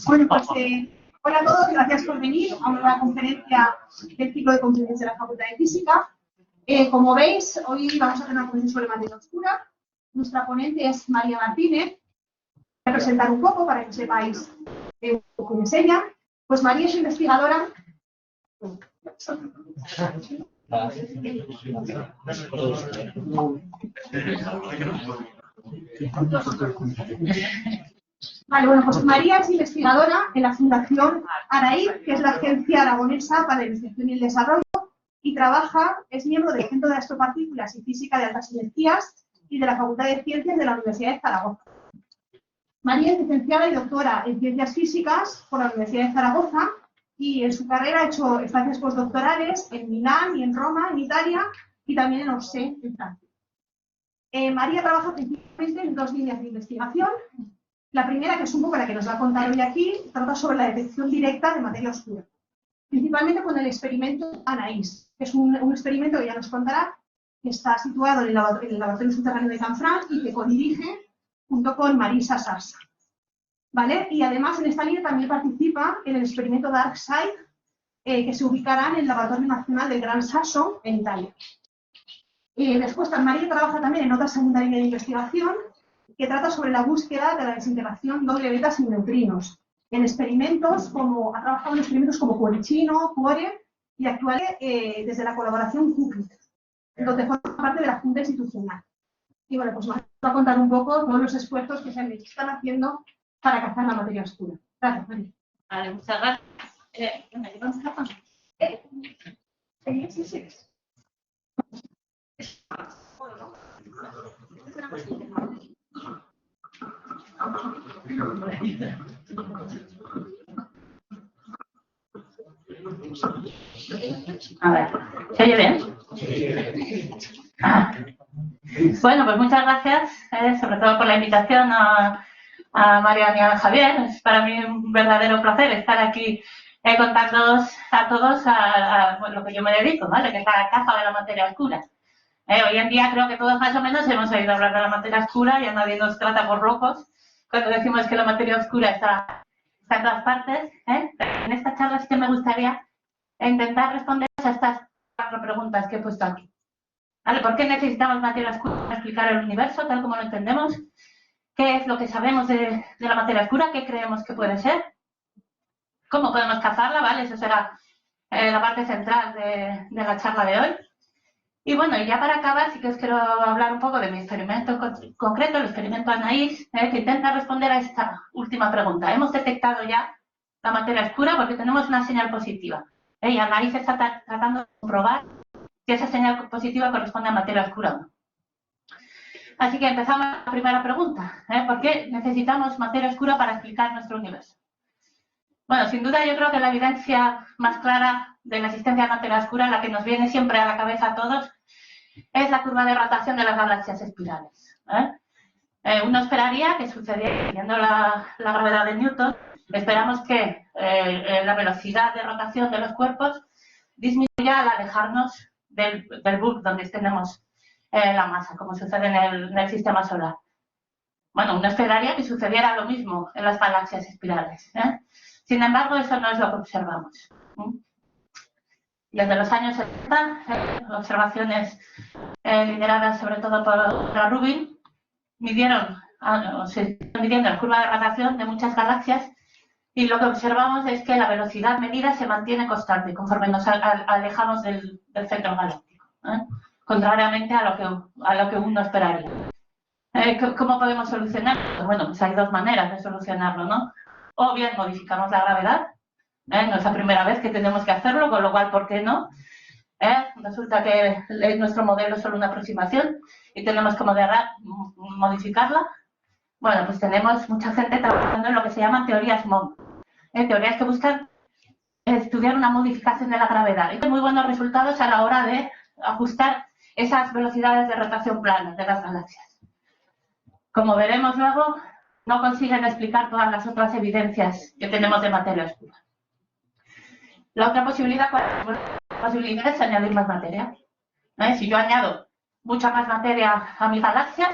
Bueno, pues hola a todos, gracias por venir a una nueva conferencia del ciclo de conferencias de la Facultad de Física. Como veis, hoy vamos a hacer una conferencia sobre materia oscura. Nuestra ponente es María Martínez. Voy a presentar un poco para que sepáis quién es ella. Pues María es investigadora. Vale, bueno, pues María es investigadora en la Fundación ARAID, que es la Agencia Aragonesa para la Investigación y el Desarrollo, y es miembro del Centro de Astropartículas y Física de Altas Energías y de la Facultad de Ciencias de la Universidad de Zaragoza. María es licenciada y doctora en Ciencias Físicas por la Universidad de Zaragoza y en su carrera ha hecho estancias postdoctorales en Milán y en Roma, en Italia, y también en Orsay, en Francia. María trabaja principalmente en dos líneas de investigación. La primera, que es un poco la que nos va a contar hoy aquí, trata sobre la detección directa de materia oscura, principalmente con el experimento ANAIS, que es un experimento que ya nos contará, que está situado en el laboratorio subterráneo de Canfranc y que codirige junto con Marisa Sarsa. ¿Vale? Y además en esta línea también participa en el experimento DarkSide, que se ubicará en el Laboratorio Nacional del Gran Sasso, en Italia. Después, María trabaja también en otra segunda línea de investigación, que trata sobre la búsqueda de la desintegración doble beta sin neutrinos, en experimentos ha trabajado en experimentos como Cuoricino, Cuore, y actualmente desde la colaboración CUPIT, donde forma parte de la Junta Institucional. Y bueno, pues nos va a contar un poco todos los esfuerzos que se están haciendo para cazar la materia oscura. Gracias, María. Vale, muchas gracias. ¿Me llevamos la página? Sí. A ver, ¿se oye bien? Bueno, pues muchas gracias, sobre todo por la invitación a María y a Javier. Es para mí un verdadero placer estar aquí contándoos a todos a lo que yo me dedico, ¿vale? Que es la caza de la materia oscura. Hoy en día creo que todos más o menos hemos oído hablar de la materia oscura y a nadie nos trata por locos cuando decimos que la materia oscura está en todas partes. En esta charla sí que me gustaría intentar responder a estas 4 preguntas que he puesto aquí. ¿Vale? ¿Por qué necesitamos materia oscura para explicar el universo tal como lo entendemos? ¿Qué es lo que sabemos de la materia oscura? ¿Qué creemos que puede ser? ¿Cómo podemos cazarla? ¿Vale? Eso será la parte central de la charla de hoy. Y bueno, y ya para acabar, sí que os quiero hablar un poco de mi experimento concreto, el experimento ANAIS, que intenta responder a esta última pregunta. Hemos detectado ya la materia oscura porque tenemos una señal positiva. Y ANAIS está tratando de comprobar si esa señal positiva corresponde a materia oscura o no. Así que empezamos la primera pregunta. ¿Por qué necesitamos materia oscura para explicar nuestro universo? Bueno, sin duda yo creo que la evidencia más clara de la existencia de materia oscura, la que nos viene siempre a la cabeza a todos, es la curva de rotación de las galaxias espirales. Uno esperaría que sucediera, viendo la gravedad de Newton, esperamos que la velocidad de rotación de los cuerpos disminuya al alejarnos del bulk donde tenemos la masa, como sucede en el sistema solar. Bueno, uno esperaría que sucediera lo mismo en las galaxias espirales. Sin embargo, eso no es lo que observamos. Desde los años 70, observaciones lideradas sobre todo por Rubin, se está midiendo la curva de rotación de muchas galaxias y lo que observamos es que la velocidad medida se mantiene constante conforme nos alejamos del centro galáctico, contrariamente a lo que uno esperaría. ¿Cómo podemos solucionarlo? Pues bueno, pues hay 2 maneras de solucionarlo, ¿no? O bien modificamos la gravedad, no es la primera vez que tenemos que hacerlo, con lo cual, ¿por qué no? Resulta que nuestro modelo es solo una aproximación y tenemos que modificarla. Bueno, pues tenemos mucha gente trabajando en lo que se llaman teorías MOM, teorías que buscan estudiar una modificación de la gravedad y con muy buenos resultados a la hora de ajustar esas velocidades de rotación plana de las galaxias. Como veremos luego, no consiguen explicar todas las otras evidencias que tenemos de materia oscura. La otra posibilidad es añadir más materia. Si yo añado mucha más materia a mi galaxia,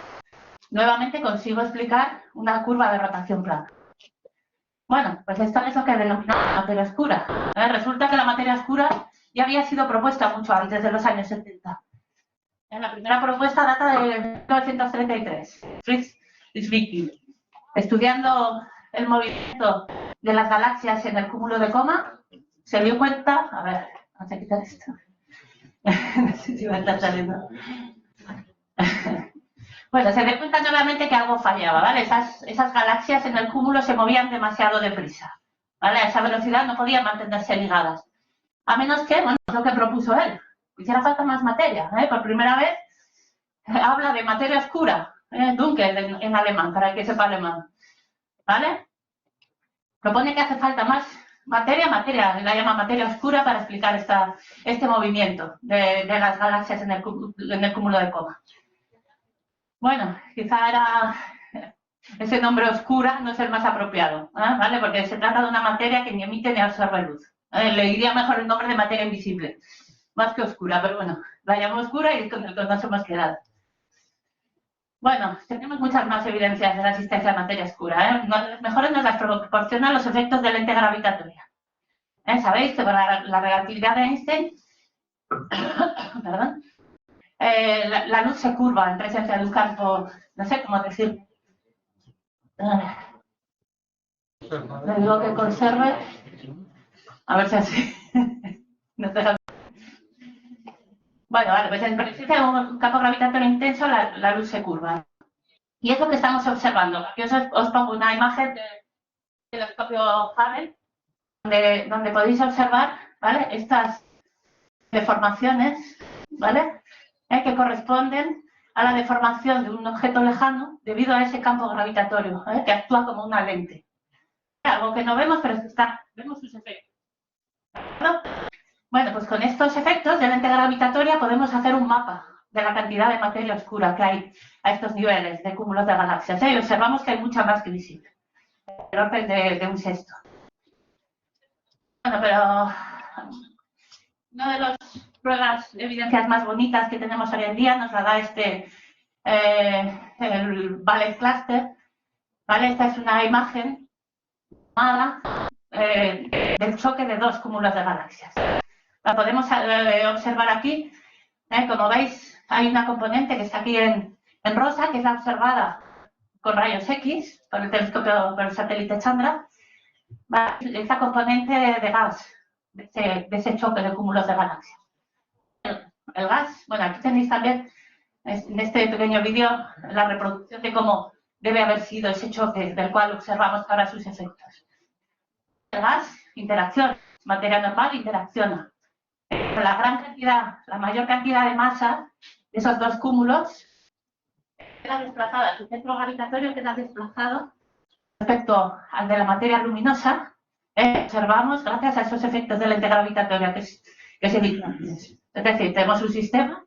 nuevamente consigo explicar una curva de rotación plana. Bueno, pues esto es lo que denominamos materia oscura. Resulta que la materia oscura ya había sido propuesta mucho antes de los años 70. La primera propuesta data de 1933. Fritz Zwicky, estudiando el movimiento de las galaxias en el cúmulo de coma, se dio cuenta... A ver, vamos a quitar esto. No sé si va a estar saliendo. Bueno, se dio cuenta nuevamente que algo fallaba, ¿vale? Esas galaxias en el cúmulo se movían demasiado deprisa, ¿vale? A esa velocidad no podían mantenerse ligadas. A menos que, bueno, es lo que propuso él, hiciera falta más materia, ¿eh? Por primera vez habla de materia oscura, Dunkel en alemán, para el que sepa alemán, ¿vale? Propone que hace falta más materia, la llama materia oscura para explicar este movimiento de las galaxias en el cúmulo de coma. Bueno, quizá era ese nombre oscura no es el más apropiado, ¿vale? Porque se trata de una materia que ni emite ni absorbe luz. Le iría mejor el nombre de materia invisible, más que oscura, pero bueno, la llamo oscura y es con el que nos hemos quedado. Bueno, tenemos muchas más evidencias de la existencia de materia oscura. Las mejores nos las proporcionan los efectos de lente gravitatoria. Sabéis que para la relatividad de Einstein, perdón, la luz se curva en presencia de un campo, no sé cómo decir. Le digo que conserve. A ver si así. No te lo... Bueno, vale, pues en presencia de un campo gravitatorio intenso, la luz se curva. Y es lo que estamos observando. Aquí os pongo una imagen del telescopio Hubble, donde podéis observar, ¿vale? Estas deformaciones, ¿vale? Que corresponden a la deformación de un objeto lejano debido a ese campo gravitatorio, que actúa como una lente. Algo que no vemos, pero vemos sus efectos. ¿No? Bueno, pues con estos efectos de lente gravitatoria podemos hacer un mapa de la cantidad de materia oscura que hay a estos niveles de cúmulos de galaxias. Y observamos que hay mucha más que visible, el orden de un sexto. Bueno, pero una de las pruebas, evidencias más bonitas que tenemos hoy en día nos la da el Ballet Cluster, ¿vale? Esta es una imagen tomada del choque de dos cúmulos de galaxias. La podemos observar aquí. Como veis, hay una componente que está aquí en rosa, que es la observada con rayos X por el telescopio, por el satélite Chandra. Esta componente de gas, de ese choque de cúmulos de galaxias. El gas, bueno, aquí tenéis también en este pequeño vídeo la reproducción de cómo debe haber sido ese choque del cual observamos ahora sus efectos. El gas interacciona, materia normal interacciona. La mayor cantidad de masa de esos dos cúmulos queda desplazada, su centro gravitatorio queda desplazado respecto al de la materia luminosa. Observamos gracias a esos efectos de lente gravitatoria que se dictan. Es decir, tenemos un sistema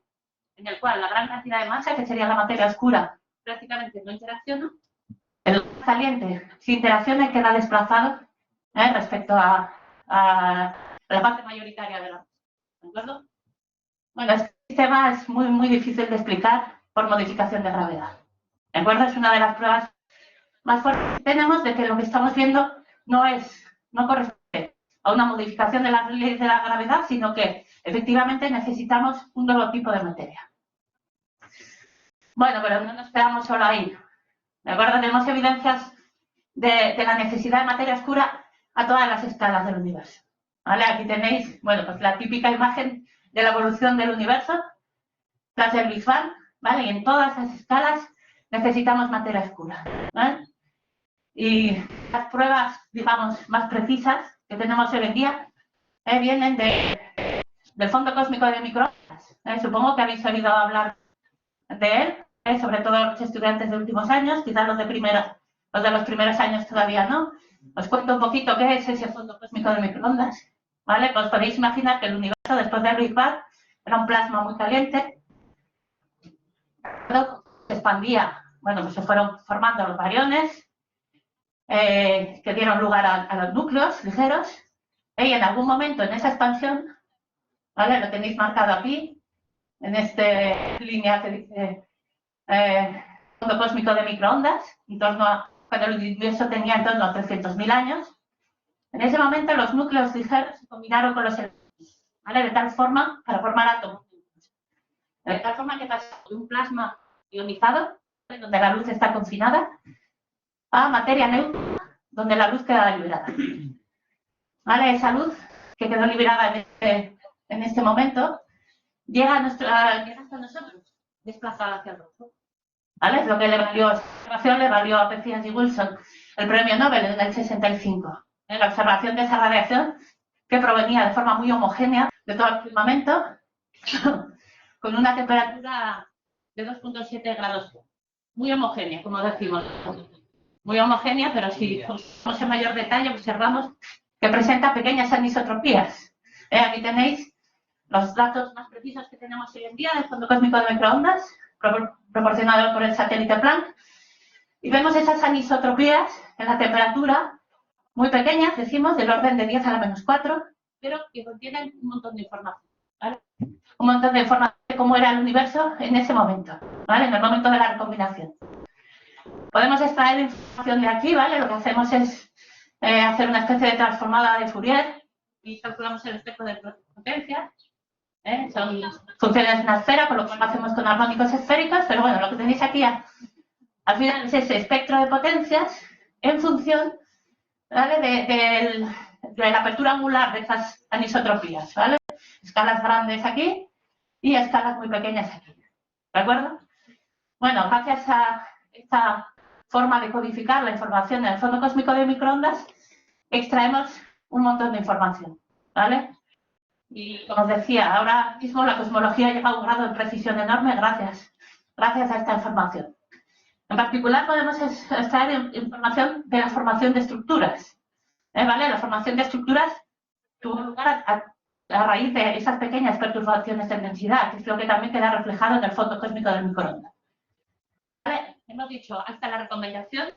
en el cual la gran cantidad de masa, que sería la materia oscura, prácticamente no interacciona. El caliente, si interacciona y queda desplazado respecto a la parte mayoritaria de la masa. ¿De acuerdo? Bueno, este sistema es muy, muy difícil de explicar por modificación de gravedad. ¿De acuerdo? Es una de las pruebas más fuertes que tenemos de que lo que estamos viendo no corresponde a una modificación de las leyes de la gravedad, sino que efectivamente necesitamos un nuevo tipo de materia. Bueno, pero no nos quedamos solo ahí. ¿De acuerdo? Tenemos evidencias de la necesidad de materia oscura a todas las escalas del universo. ¿Vale? Aquí tenéis, bueno, pues la típica imagen de la evolución del universo tras el Big Bang, ¿vale? Y en todas las escalas necesitamos materia oscura, ¿vale? Y las pruebas, digamos, más precisas que tenemos hoy en día vienen del fondo cósmico de microondas. Supongo que habéis oído hablar de él, sobre todo los estudiantes de últimos años, quizás los de los primeros años todavía no. Os cuento un poquito qué es ese fondo cósmico de microondas, ¿vale? Pues podéis imaginar que el universo después del Big Bang era un plasma muy caliente, se expandía, bueno, pues se fueron formando los bariones, que dieron lugar a los núcleos ligeros, y en algún momento en esa expansión, ¿vale? Lo tenéis marcado aquí, en esta línea que dice fondo cósmico de microondas, cuando el universo tenía en torno a 300.000 años, En ese momento los núcleos ligeros se combinaron con los electrones, ¿vale? De tal forma para formar átomos. De tal forma que pasa de un plasma ionizado, donde la luz está confinada, a materia neutra, donde la luz queda liberada. ¿Vale? Esa luz que quedó liberada en este momento llega hasta nosotros, desplazada hacia el rojo. ¿Vale? Es lo que le valió a Penzias y Wilson el premio Nobel en el 65. La observación de esa radiación que provenía de forma muy homogénea de todo el firmamento, con una temperatura de 2,7 grados. Muy homogénea, como decimos. Muy homogénea, pero si vamos en mayor detalle, observamos que presenta pequeñas anisotropías. Aquí tenéis los datos más precisos que tenemos hoy en día del fondo cósmico de microondas, proporcionado por el satélite Planck. Y vemos esas anisotropías en la temperatura muy pequeñas, decimos, del orden de 10 a la menos 4, pero que contienen un montón de información, ¿vale? Un montón de información de cómo era el universo en ese momento, ¿vale? En el momento de la recombinación. Podemos extraer información de aquí, ¿vale? Lo que hacemos es hacer una especie de transformada de Fourier y calculamos el espectro de potencia. Son funciones de una esfera, con lo cual lo hacemos con armónicos esféricos, pero bueno, lo que tenéis aquí al final es ese espectro de potencias en función, ¿vale? de la apertura angular de esas anisotropías, ¿vale? Escalas grandes aquí y escalas muy pequeñas aquí, ¿de acuerdo? Bueno, gracias a esta forma de codificar la información en el fondo cósmico de microondas, extraemos un montón de información, ¿vale? Y como os decía, ahora mismo la cosmología llega a un grado de precisión enorme gracias a esta información. En particular podemos extraer información de la formación de estructuras, ¿vale? La formación de estructuras tuvo lugar a raíz de esas pequeñas perturbaciones de densidad, que es lo que también queda reflejado en el fondo cósmico del microondas. ¿Vale? Hemos dicho, hasta la recombinación,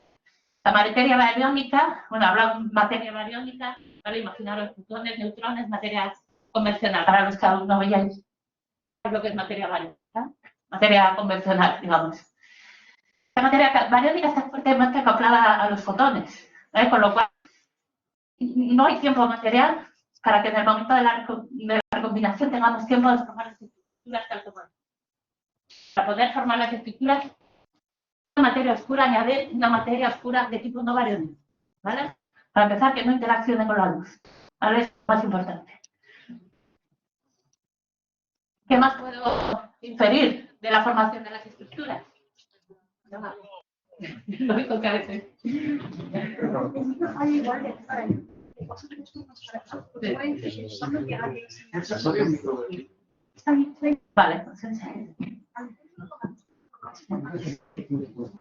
la materia bariónica, bueno, hablamos de materia bariónica, ¿vale? Imaginaros protones, neutrones, materia convencional, para los que aún no veáis lo que es materia bariónica, materia convencional, digamos. La materia bariónica está fuertemente acoplada a los fotones, con lo cual no hay tiempo material para que en el momento de la recombinación tengamos tiempo de formar las estructuras tal como. Para poder formar las estructuras, una materia oscura añade una materia oscura de tipo no bariónico, ¿vale? Para empezar, que no interaccione con la luz, ¿vale? Es lo más importante. ¿Qué más puedo inferir de la formación de las estructuras? Lo digo que a veces. Vale, entonces. Vale, seguimos.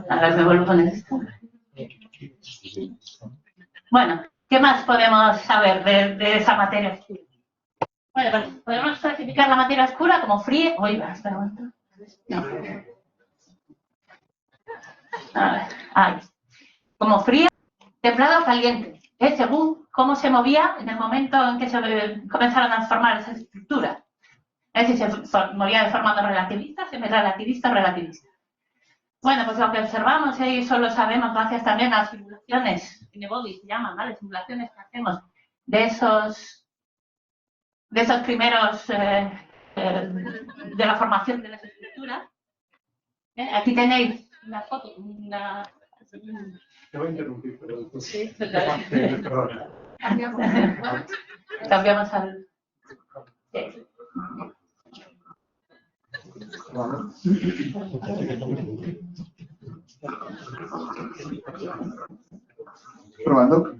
Ahora me vuelvo a poner esto. Bueno, ¿qué más podemos saber de esa materia oscura? Bueno, pues podemos clasificar la materia oscura como fría. Oiga, espera un momento. No. A ver, ahí. Como fría, templada o caliente, según cómo se movía en el momento en que se comenzaron a formar esas estructuras. Es decir, se movía de forma no relativista, semi-relativista o relativista. Bueno, pues lo que observamos, y eso lo sabemos gracias también a las simulaciones, N-body se llaman, ¿vale? Simulaciones que hacemos de esos primeros, de la formación de las estructuras. Aquí tenéis una foto, Te voy a interrumpir, pero... Sí, cambiamos al... Sí. Probando.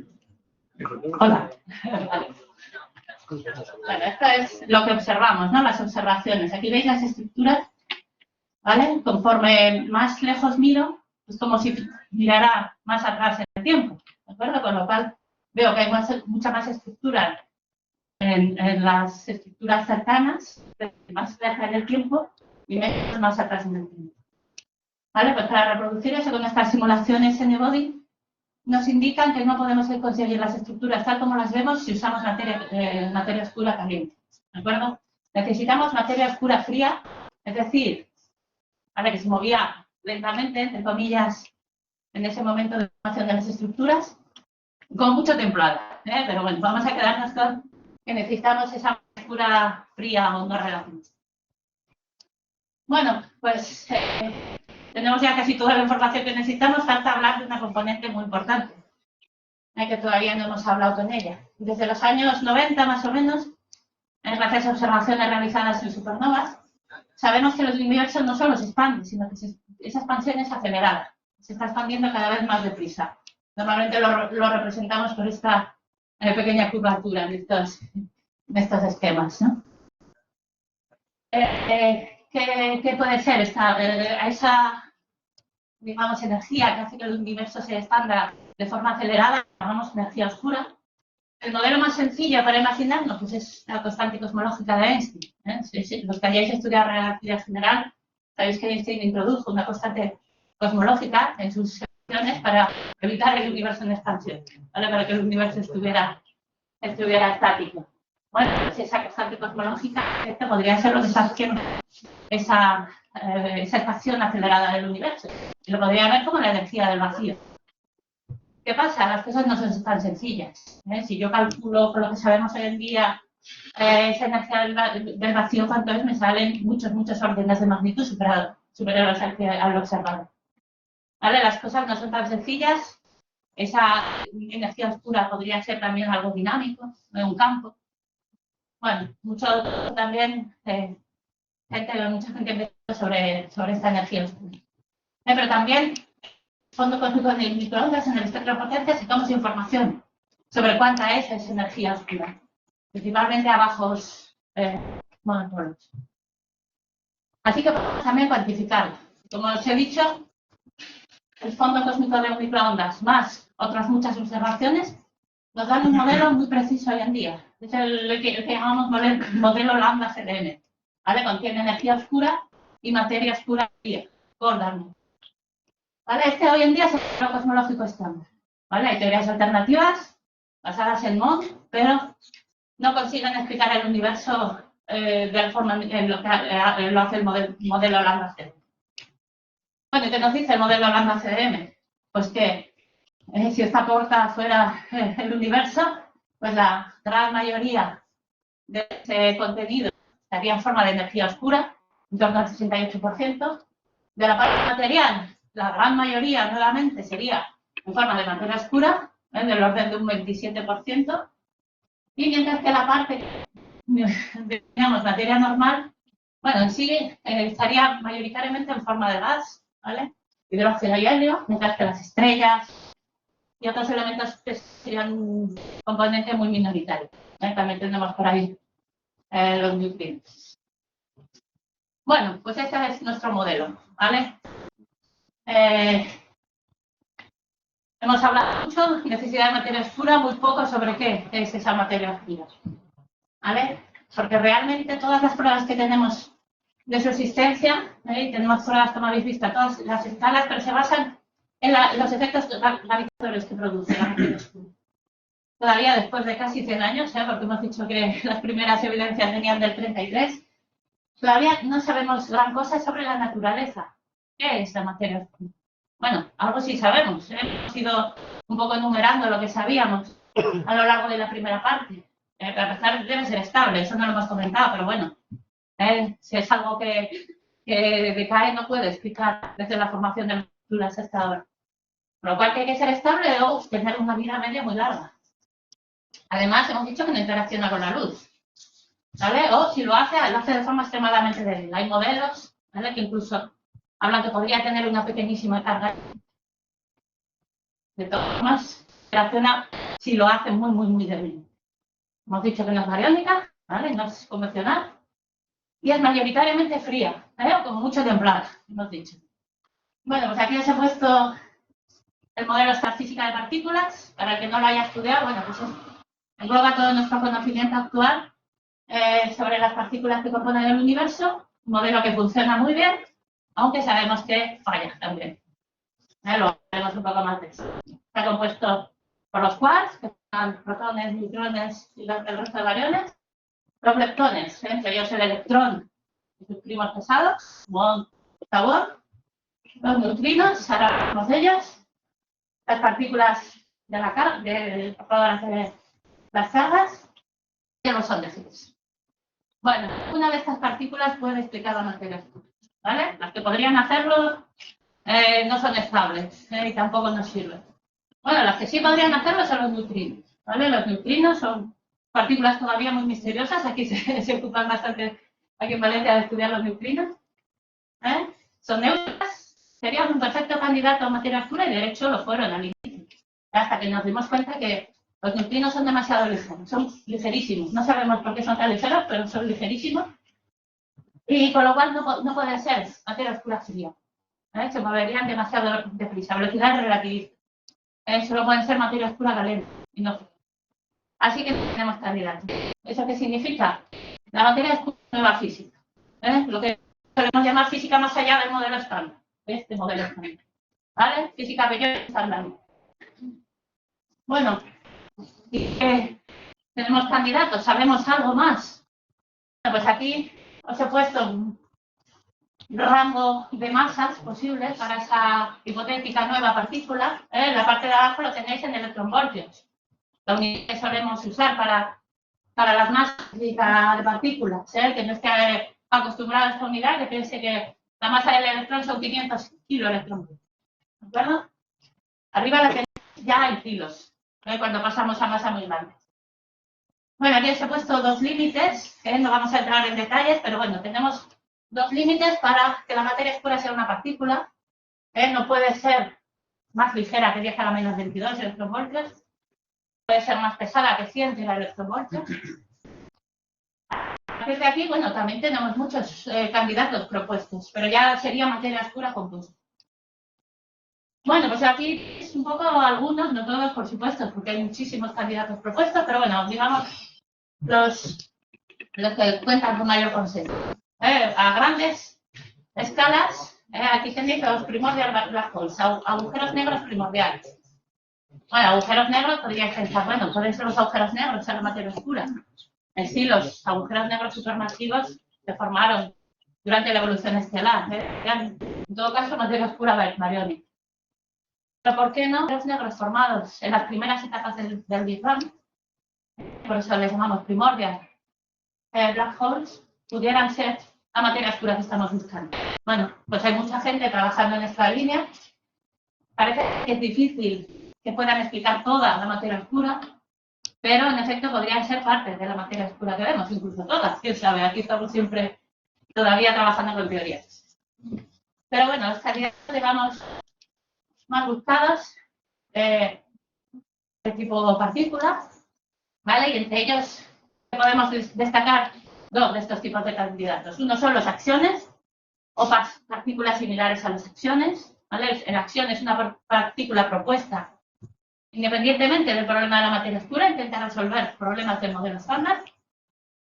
Hola. Bueno, esto es lo que observamos, ¿no? Las observaciones. Aquí veis las estructuras, ¿vale? Conforme más lejos miro, es como si mirara más atrás en el tiempo, ¿de acuerdo? Con lo cual veo que hay mucha más estructura en las estructuras cercanas, más cerca en el tiempo, y menos más atrás en el tiempo. ¿Vale? Pues para reproducir eso con estas simulaciones N-body, nos indican que no podemos conseguir las estructuras tal como las vemos si usamos materia oscura caliente. ¿De acuerdo? Necesitamos materia oscura fría, es decir, ¿vale? Que se movía lentamente, entre comillas, en ese momento de formación de las estructuras, con mucho templada, pero bueno, vamos a quedarnos con que necesitamos esa textura fría o no relacionista. Bueno, pues tenemos ya casi toda la información que necesitamos, falta hablar de una componente muy importante, que todavía no hemos hablado con ella. Desde los años 90 más o menos, gracias a observaciones realizadas en supernovas, sabemos que el universo no solo se expande, sino que esa expansión es acelerada, se está expandiendo cada vez más deprisa. Normalmente lo representamos por esta pequeña curvatura en estos esquemas, ¿no? ¿Qué puede ser esa, digamos, energía que hace que el universo se expanda de forma acelerada? Llamamos energía oscura. El modelo más sencillo para imaginarnos pues es la constante cosmológica de Einstein. Los que hayáis estudiado relatividad general, sabéis que Einstein introdujo una constante cosmológica en sus ecuaciones para evitar el universo en expansión, ¿vale? Para que el universo estuviera estático. Bueno, pues esa constante cosmológica podría ser lo que está haciendo esa expansión acelerada del universo. Y lo podría ver como la energía del vacío. ¿Qué pasa? Las cosas no son tan sencillas. Si yo calculo con lo que sabemos hoy en día esa energía del vacío, ¿cuánto es? Me salen muchos órdenes de magnitud superiores al observado. ¿Vale? Las cosas no son tan sencillas. Esa energía oscura podría ser también algo dinámico, de un campo. Bueno, mucha gente investigó sobre esta energía oscura. Pero también, fondo cósmico de microondas, en el espectro de potencia, sacamos información sobre cuánta es esa energía oscura, principalmente a bajos monopolos. Así que podemos también cuantificarlo. Como os he dicho, el fondo cósmico de microondas más otras muchas observaciones nos dan un modelo muy preciso hoy en día. Es el que llamamos modelo lambda CDM. ¿Vale? Contiene energía oscura y materia oscura fría, Gordon. ¿Vale? Hoy en día es el modelo cosmológico estándar. ¿Vale? Hay teorías alternativas basadas en MOND, pero no consiguen explicar el universo de la forma en lo que lo hace el modelo lambda CDM. Bueno, ¿qué nos dice el modelo lambda CDM? Pues que si esta puerta fuera el universo, pues la gran mayoría de ese contenido estaría en forma de energía oscura, en torno al 68%. De la parte material, la gran mayoría nuevamente sería en forma de materia oscura, del orden de un 27%. Y mientras que la parte, digamos, materia normal, bueno, en sí estaría mayoritariamente en forma de gas, ¿vale? Hidrógeno y helio, mientras que las estrellas y otros elementos serían un componente muy minoritario. También tenemos por ahí los nutrientes. Bueno, pues este es nuestro modelo, ¿vale? Hemos hablado mucho de necesidad de materia oscura, muy poco sobre qué es esa materia oscura, ¿vale? Porque realmente todas las pruebas que tenemos de su existencia, tenemos pruebas, como habéis visto, todas las escalas, pero se basan en los efectos gravitatorios que produce la materia oscura. Todavía después de casi 100 años, porque hemos dicho que las primeras evidencias venían del 33, todavía no sabemos gran cosa sobre la naturaleza. ¿Qué es la materia oscura? Bueno, algo sí sabemos. Hemos ido un poco enumerando lo que sabíamos a lo largo de la primera parte. Para empezar, debe ser estable, eso no lo hemos comentado, pero bueno, si es algo que decae, no puede explicar desde la formación de las estructuras hasta ahora. Por lo cual, que hay que ser estable o tener una vida media muy larga. Además, hemos dicho que no interacciona con la luz, ¿vale? O si lo hace de forma extremadamente débil. Hay modelos, ¿vale?, que incluso hablan que podría tener una pequeñísima carga. De todas formas, interacciona si lo hace muy débil. Hemos dicho que no es bariónica, ¿vale? No es convencional. Y es mayoritariamente fría, o con mucho templada, hemos dicho. Bueno, pues aquí os he puesto el modelo estadística de partículas. Para el que no lo haya estudiado, bueno, pues engloba todo nuestro conocimiento actual sobre las partículas que componen el universo. Un modelo que funciona muy bien, aunque sabemos que falla también. Lo veremos un poco más de eso. Está compuesto por los quarks, que son protones, neutrones y el resto de bariones. Los leptones, entre ellos el electrón y sus primos pesados, muón, octavón. Los neutrinos, ahora hablamos de ellos. Las partículas de la carga, de las cargas, que no son de Higgs. Bueno, una de estas partículas puede explicar la materia oscura, ¿vale? Las que podrían hacerlo no son estables y tampoco nos sirven. Bueno, las que sí podrían hacerlo son los neutrinos, ¿vale? Los neutrinos son partículas todavía muy misteriosas. Aquí se ocupan bastante, aquí en Valencia, de estudiar los neutrinos. Son neutras, serían un perfecto candidato a materia oscura y de hecho lo fueron al inicio. Hasta que nos dimos cuenta que los neutrinos son demasiado ligeros, son ligerísimos. No sabemos por qué son tan ligeros, pero son ligerísimos. Y con lo cual no puede ser materia oscura fría. Se moverían demasiado deprisa, velocidad relativista. Solo pueden ser materia oscura caliente y no fría. Así que tenemos candidatos. ¿Eso qué significa? La materia oscura es nueva física. Lo que podemos llamar física más allá del modelo estándar. Este modelo estándar. ¿Vale? Física mayor estándar. Bueno, ¿y tenemos candidatos? ¿Sabemos algo más? Bueno, pues aquí os he puesto un rango de masas posibles para esa hipotética nueva partícula. En la parte de abajo lo tenéis en electronvoltios. La unidad que solemos usar para las masas de partículas, que no esté acostumbrado a esta unidad, que piense que la masa del electrón son 500 kiloelectronvoltios. ¿De acuerdo? Arriba la tenéis ya en kilos, cuando pasamos a masa muy grande. Bueno, aquí os he puesto dos límites, no vamos a entrar en detalles, pero bueno, tenemos dos límites para que la materia oscura sea una partícula. No puede ser más ligera que 10 a la menos 22 electronvoltios, puede ser más pesada que 100 electronvoltios. Desde aquí, bueno, también tenemos muchos candidatos propuestos, pero ya sería materia oscura compuesta. Bueno, pues aquí es un poco algunos, no todos, por supuesto, porque hay muchísimos candidatos propuestos, pero bueno, digamos los que cuentan con mayor consenso. A grandes escalas, aquí tenéis los primordial black holes, agujeros negros primordiales. Bueno, agujeros negros podríais pensar, bueno, pueden ser los agujeros negros en la materia oscura. En sí, los agujeros negros supermasivos se formaron durante la evolución estelar. En todo caso, materia oscura baryónica. Pero ¿por qué no los negros formados en las primeras etapas del Big Bang, por eso les llamamos primordial black holes, pudieran ser la materia oscura que estamos buscando? Bueno, pues hay mucha gente trabajando en esta línea. Parece que es difícil que puedan explicar toda la materia oscura, pero en efecto podrían ser parte de la materia oscura que vemos, incluso todas. ¿Quién sabe? Aquí estamos siempre todavía trabajando con teorías. Pero bueno, los candidatos, digamos, más buscados de tipo partícula, ¿vale? Y entre ellos podemos destacar dos de estos tipos de candidatos. Uno son los acciones, o partículas similares a los acciones, ¿vale? El acción es una partícula propuesta independientemente del problema de la materia oscura, intenta resolver problemas del modelo estándar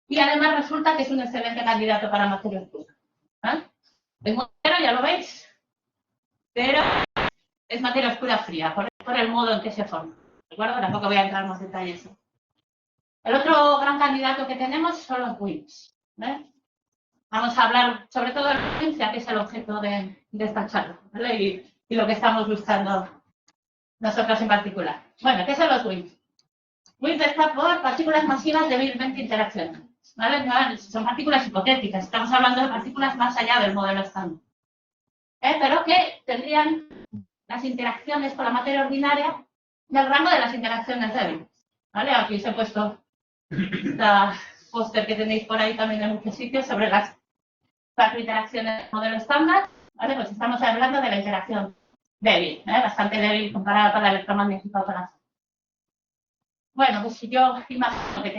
y además resulta que es un excelente candidato para materia oscura. Es muy caro, ya lo veis, pero es materia oscura fría, por el modo en que se forma. ¿De acuerdo? Tampoco voy a entrar en más detalles. El otro gran candidato que tenemos son los WIMPs. Vamos a hablar sobre todo de la ciencia, que es el objeto de esta charla, ¿vale? Y lo que estamos buscando nosotros en particular. Bueno, ¿qué son los WIMPs? WIMPs está por partículas masivas débilmente interaccionales, ¿vale? Son partículas hipotéticas, estamos hablando de partículas más allá del modelo estándar, pero que tendrían las interacciones con la materia ordinaria del rango de las interacciones débiles, ¿vale? Aquí os he puesto la póster que tenéis por ahí también en muchos sitios sobre las interacciones del modelo estándar, ¿vale? Pues estamos hablando de la interacción débil, bastante débil comparada con la electromagnética operación. Bueno, pues si yo imagino que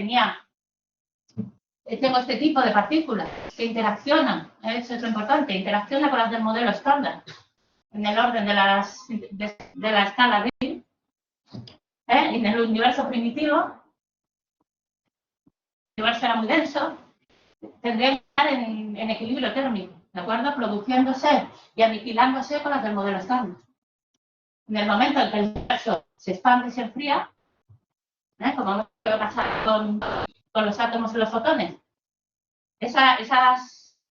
tengo este tipo de partículas que interaccionan, eso es lo importante, interaccionan con las del modelo estándar, en el orden de la escala débil, y en el universo primitivo, el universo era muy denso, tendría que estar en equilibrio térmico, ¿de acuerdo? Produciéndose y aniquilándose con las del modelo estándar. En el momento en que el universo se expande y se enfría, como puede pasar con los átomos y los fotones, esas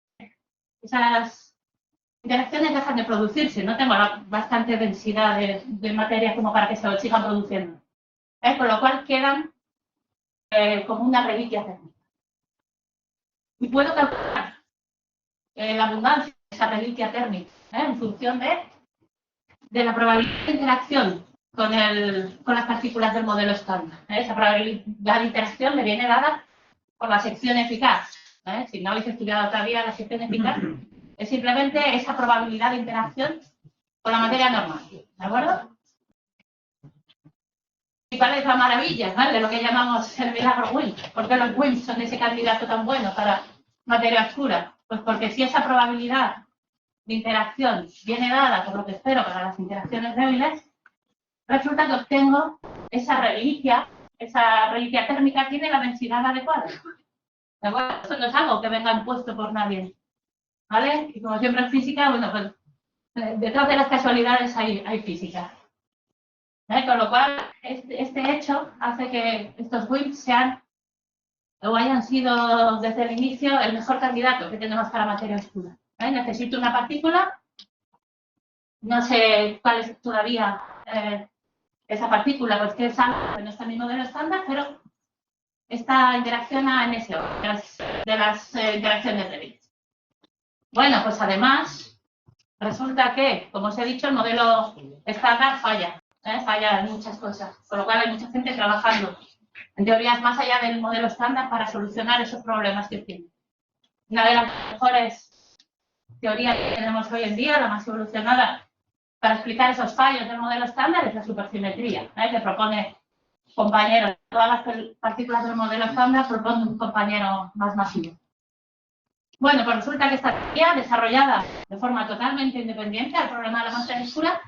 interacciones dejan de producirse, no tengo bastante densidad de materia como para que se sigan produciendo. Con lo cual quedan como una reliquia térmica. Y puedo calcular la abundancia de esa reliquia térmica en función de la probabilidad de interacción con las partículas del modelo estándar. Esa probabilidad de interacción me viene dada por la sección eficaz. Si no habéis estudiado todavía la sección eficaz, es simplemente esa probabilidad de interacción con la materia normal. ¿De acuerdo? ¿Y cuál es la maravilla, ¿vale?, de lo que llamamos el milagro WIMP? ¿Por qué los WIMP son ese candidato tan bueno para materia oscura? Pues porque si esa probabilidad de interacción viene dada por lo que espero para las interacciones débiles, resulta que obtengo esa reliquia térmica tiene la densidad adecuada. ¿De acuerdo? Esto no es algo que venga impuesto por nadie. ¿Vale? Y como siempre en física, bueno, pues detrás de las casualidades hay física. Con lo cual, este hecho hace que estos WIMPs sean o hayan sido desde el inicio el mejor candidato que tenemos para materia oscura. Necesito una partícula, no sé cuál es todavía esa partícula, pues que es algo que no está en mi modelo estándar, pero esta interacciona en ese orden de las interacciones débiles. Bueno, pues además, resulta que, como os he dicho, el modelo estándar falla. Falla en muchas cosas, con lo cual hay mucha gente trabajando en teorías más allá del modelo estándar para solucionar esos problemas que tiene. Una de las mejores teorías que tenemos hoy en día, la más evolucionada para explicar esos fallos del modelo estándar, es la supersimetría, que propone compañeros. Todas las partículas del modelo estándar proponen un compañero más masivo. Bueno, pues resulta que esta teoría, desarrollada de forma totalmente independiente al problema de la materia oscura,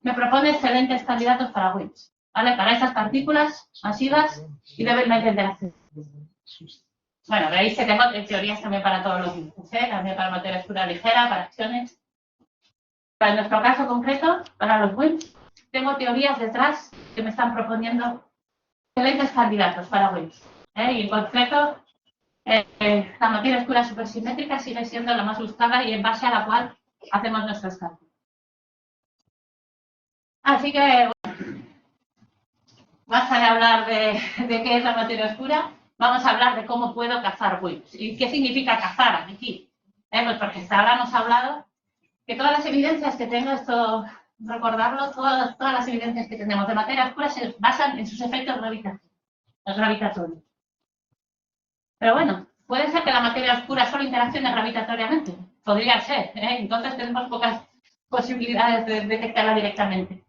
me propone excelentes candidatos para WIMPs, ¿vale? Para esas partículas masivas y débilmente interacciones. Bueno, veis que tengo teorías también para todos los WIMPs, también para materia oscura ligera, para acciones. Para nuestro caso concreto, para los WIMPs, tengo teorías detrás que me están proponiendo excelentes candidatos para WIMPs. Y en concreto, la materia oscura supersimétrica sigue siendo la más buscada y en base a la cual hacemos nuestros cálculos. Así que, bueno, basta de hablar de qué es la materia oscura, vamos a hablar de cómo puedo cazar WIMPs. ¿Y qué significa cazar aquí? Pues porque hasta ahora hemos hablado que todas las evidencias que tengo, esto recordarlo, todas las evidencias que tenemos de materia oscura se basan en sus efectos gravitatorios. Pero bueno, puede ser que la materia oscura solo interaccione gravitatoriamente. Podría ser, entonces tenemos pocas posibilidades de detectarla directamente.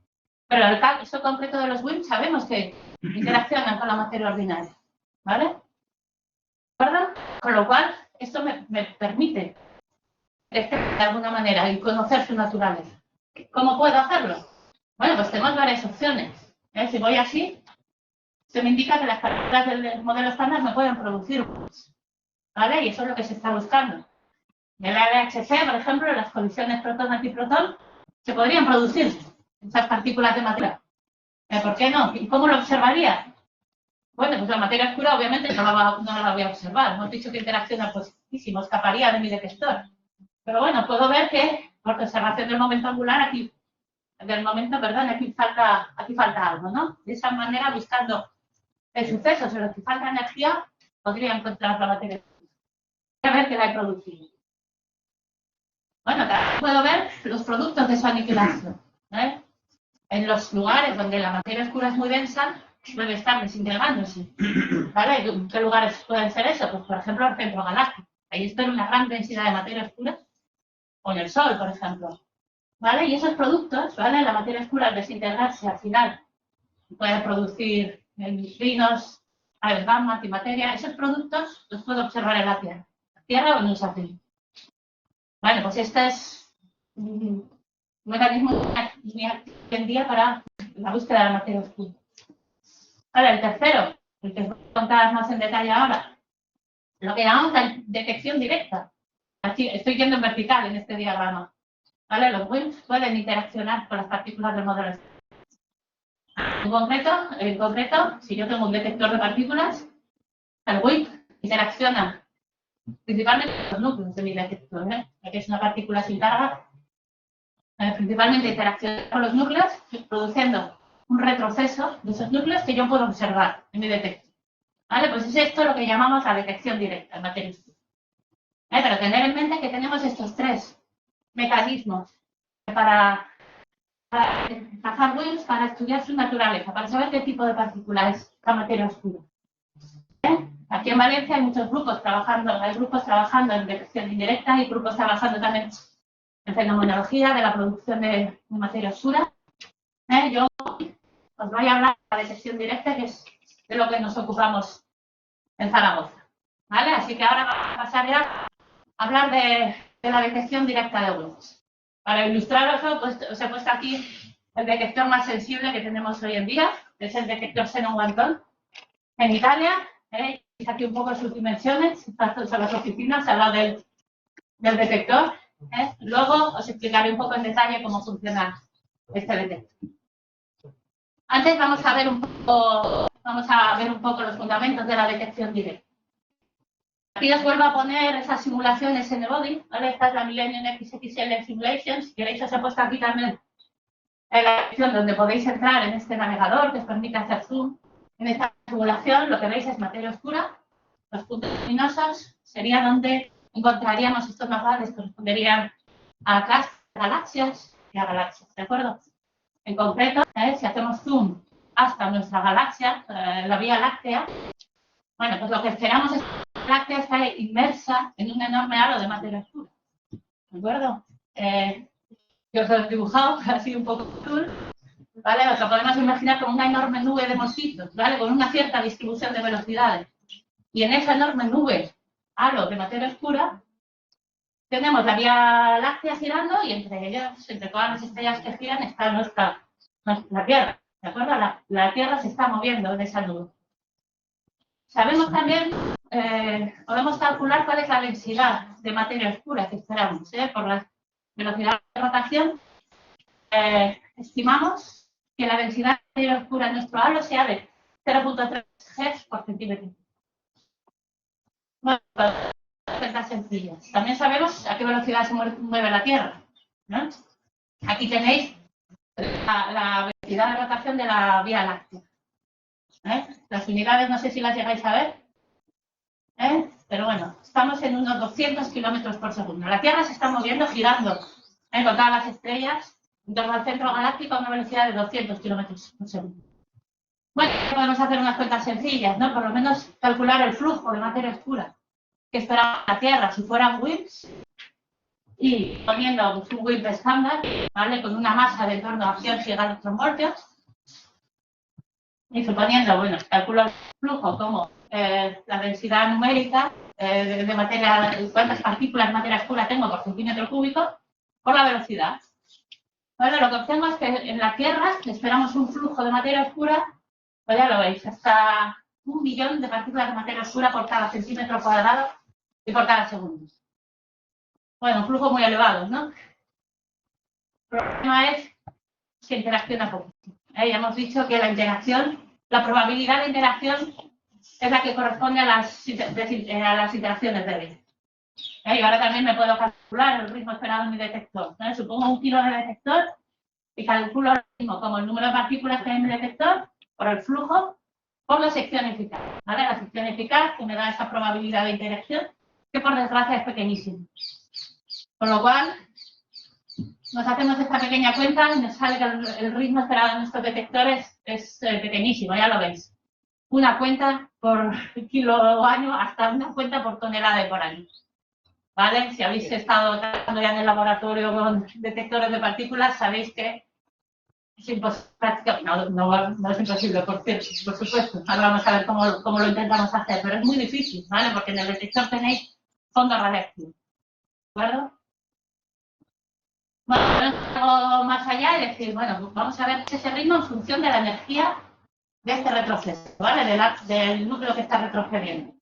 Pero en el caso concreto de los WIMPs sabemos que interaccionan con la materia ordinaria. ¿Vale? ¿De acuerdo? Con lo cual, esto me permite detectar de alguna manera y conocer su naturaleza. ¿Cómo puedo hacerlo? Bueno, pues tenemos varias opciones. Si voy así, se me indica que las partículas del modelo estándar me pueden producir WIMPs. ¿Vale? Y eso es lo que se está buscando. En el LHC, por ejemplo, en las colisiones protón-antiprotón, se podrían producir esas partículas de materia. ¿Por qué no? ¿Y cómo lo observaría? Bueno, pues la materia oscura obviamente no la voy a observar. Hemos dicho que interacciona positísimo, escaparía de mi detector. Pero bueno, puedo ver que por observación del momento angular aquí falta algo, ¿no? De esa manera, buscando el suceso sobre el que falta energía, podría encontrar la materia oscura. Voy a ver que la he producido. Bueno, también puedo ver los productos de su aniquilación. En los lugares donde la materia oscura es muy densa, puede estar desintegrándose. ¿Vale? ¿En qué lugares pueden ser eso? Pues, por ejemplo, el centro galáctico. Ahí está una gran densidad de materia oscura. O en el Sol, por ejemplo. ¿Vale? Y esos productos, ¿vale? La materia oscura al desintegrarse al final puede producir neutrinos, rayos gamma, antimateria. Esos productos los puedo observar en la Tierra o en un satélite. Bueno, pues este es un mecanismo hoy en día para la búsqueda de la materia oscura. Ahora, el tercero, el que os voy a contar más en detalle ahora, lo que llamamos la detección directa. Aquí estoy yendo en vertical en este diagrama. ¿Vale? Los WIMPs pueden interaccionar con las partículas del modelo. En concreto, si yo tengo un detector de partículas, el WIMP interacciona principalmente con los núcleos de mi detector, ya que es una partícula sin carga, principalmente interaccionar con los núcleos, produciendo un retroceso de esos núcleos que yo puedo observar en mi detector. ¿Vale? Pues es esto lo que llamamos la detección directa en materia oscura. Pero tener en mente que tenemos estos tres mecanismos para cazar WIMPs, para estudiar su naturaleza, para saber qué tipo de partícula es la materia oscura. Aquí en Valencia hay muchos grupos trabajando, en detección indirecta y grupos trabajando también en fenomenología de la producción de materia oscura. Yo os voy a hablar de la detección directa, que es de lo que nos ocupamos en Zaragoza. ¿Vale? Así que ahora vamos a pasar ya a hablar de la detección directa de WIMPs. Para ilustraroslo, pues, os he puesto aquí el detector más sensible que tenemos hoy en día, que es el detector Xenon Guantón, en Italia. Veis aquí un poco sus dimensiones, estas son las oficinas al lado del detector. Luego os explicaré un poco en detalle cómo funciona este detector. Antes vamos a ver un poco los fundamentos de la detección directa. Aquí os vuelvo a poner esas simulaciones en el body, ¿vale? Esta es la Millennium XXL Simulation. Si queréis, os he puesto aquí también la opción donde podéis entrar en este navegador que os permite hacer zoom. En esta simulación lo que veis es materia oscura. Los puntos luminosos sería donde encontraríamos estos mapas que corresponderían a galaxias y a galaxias, ¿de acuerdo? En concreto, si hacemos zoom hasta nuestra galaxia, la Vía Láctea, bueno, pues lo que esperamos es que la Láctea está inmersa en un enorme halo de materia oscura. ¿De acuerdo? Yo os lo he dibujado así un poco azul, ¿vale? Os lo podemos imaginar como una enorme nube de mosquitos, ¿vale? Con una cierta distribución de velocidades. Y en esa enorme nube, halo de materia oscura, tenemos la Vía Láctea girando y entre ellas, entre todas las estrellas que giran, está nuestra Tierra. ¿De acuerdo? La Tierra se está moviendo en esa nube. Sabemos también, podemos calcular cuál es la densidad de materia oscura que esperamos, por la velocidad de rotación. Estimamos que la densidad de materia oscura en nuestro halo sea de 0.3 Hz por centímetro. Bueno, cuentas sencillas. También sabemos a qué velocidad se mueve la Tierra, ¿no? Aquí tenéis la velocidad de rotación de la Vía Láctea. Las unidades no sé si las llegáis a ver, pero bueno, estamos en unos 200 kilómetros por segundo. La Tierra se está moviendo, girando con todas las estrellas en torno al centro galáctico a una velocidad de 200 kilómetros por segundo. Bueno, podemos hacer unas cuentas sencillas, ¿no? Por lo menos calcular el flujo de materia oscura que espera la Tierra si fueran WIMPs y poniendo un WIMP estándar, ¿vale? Con una masa de en torno a 100 gigaelectronvoltios. Y suponiendo, bueno, calculo el flujo como la densidad numérica de materia, cuántas partículas de materia oscura tengo por centímetro cúbico, por la velocidad. Bueno, lo que obtengo es que en la Tierra esperamos un flujo de materia oscura, pues ya lo veis, hasta 1 millón de partículas de materia oscura por cada centímetro cuadrado y por cada segundo. Bueno, un flujo muy elevado, ¿no? El problema es que interacciona poco. Ya hemos dicho que la probabilidad de interacción es la que corresponde a las interacciones débiles. Y ahora también me puedo calcular el ritmo esperado en mi detector. Supongo 1 kilo de detector y calculo el ritmo como el número de partículas que hay en mi detector por el flujo por la sección eficaz. ¿Vale? La sección eficaz que me da esa probabilidad de interacción que por desgracia es pequeñísima. Con lo cual, nos hacemos esta pequeña cuenta y nos sale que el ritmo esperado en nuestros detectores es pequeñísimo, ya lo veis. Una cuenta por kilo o año hasta una cuenta por tonelada por año. ¿Vale? Si habéis estado trabajando ya en el laboratorio con detectores de partículas, sabéis que es imposible, no es imposible, por supuesto. Ahora vamos a ver cómo lo intentamos hacer, pero es muy difícil, ¿vale? Porque en el detector tenéis fondo radiactivo. ¿De acuerdo? Bueno, algo más allá y decir, bueno, vamos a ver ese ritmo en función de la energía de este retroceso, ¿vale? Del núcleo que está retrocediendo.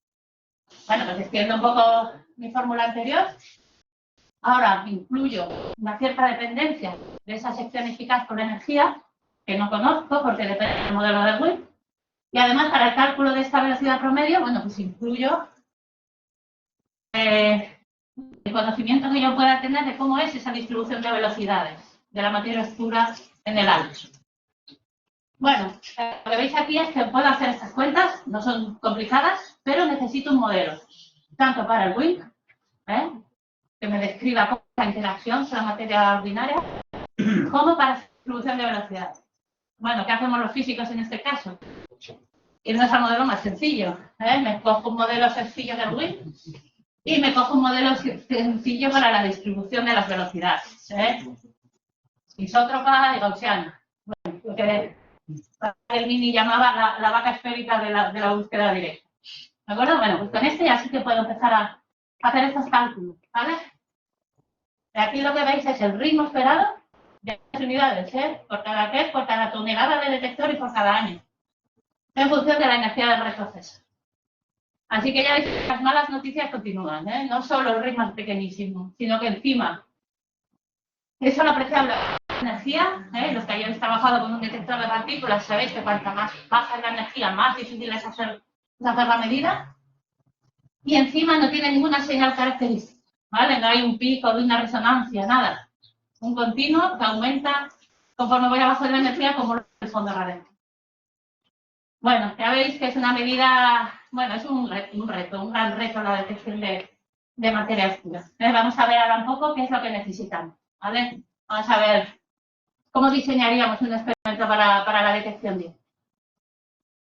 Bueno, pues extiendo un poco mi fórmula anterior. Ahora incluyo una cierta dependencia de esa sección eficaz por energía, que no conozco porque depende del modelo de WIMP. Y además, para el cálculo de esta velocidad promedio, bueno, pues incluyo el conocimiento que yo pueda tener de cómo es esa distribución de velocidades. de la materia oscura en el halo. Bueno, lo que veis aquí es que puedo hacer estas cuentas, no son complicadas, pero necesito un modelo, tanto para el WIMP, que me describa cómo es la interacción con la materia ordinaria, como para la distribución de velocidad. Bueno, ¿qué hacemos los físicos en este caso? Irnos al modelo más sencillo. Me cojo un modelo sencillo del WIMP y me cojo un modelo sencillo para la distribución de las velocidades. Isótropa y gaussiana. Bueno, lo que el Mini llamaba la vaca esférica de la búsqueda directa. ¿De acuerdo? Bueno, pues con este ya sí que puedo empezar a hacer estos cálculos, ¿vale? Aquí lo que veis es el ritmo esperado de las unidades, por cada tonelada de detector y por cada año, en función de la energía del retroceso. Así que ya veis que las malas noticias continúan, no solo el ritmo es pequeñísimo, sino que encima es solo apreciable la energía. Los que hayáis trabajado con un detector de partículas sabéis que cuanta más baja es la energía, más difícil es hacer la medida. Y encima no tiene ninguna señal característica, ¿vale? No hay un pico de una resonancia, nada. Un continuo que aumenta conforme voy abajo de la energía, como el fondo radiante. Bueno, ya veis que es una medida, bueno, es un gran reto la detección de materia oscura. Vamos a ver ahora un poco qué es lo que necesitamos, ¿vale? Vamos a ver cómo diseñaríamos un experimento para la detección de.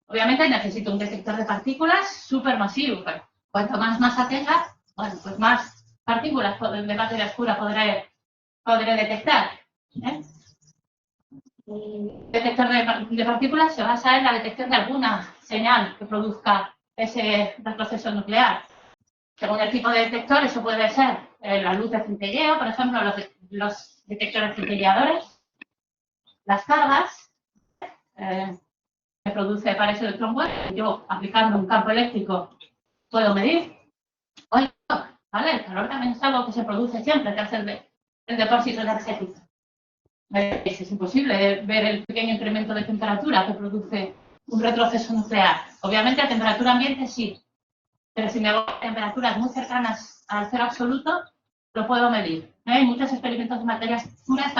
Obviamente necesito un detector de partículas supermasivo, pero cuanto más masa tenga, bueno, pues más partículas de materia oscura podré detectar. Un detector de partículas se basa en la detección de alguna señal que produzca ese retroceso nuclear. Según el tipo de detector, eso puede ser la luz de centelleo, por ejemplo, los detectores centelleadores, las cargas que produce para ese electrón bueno, yo aplicando un campo eléctrico puedo medir. O el calor, ¿vale? El calor también es algo que se produce siempre, que hace el depósito energético. Es imposible ver el pequeño incremento de temperatura que produce un retroceso nuclear. Obviamente a temperatura ambiente sí, pero si me voy a temperaturas muy cercanas al cero absoluto, lo puedo medir. Hay muchos experimentos de materia oscura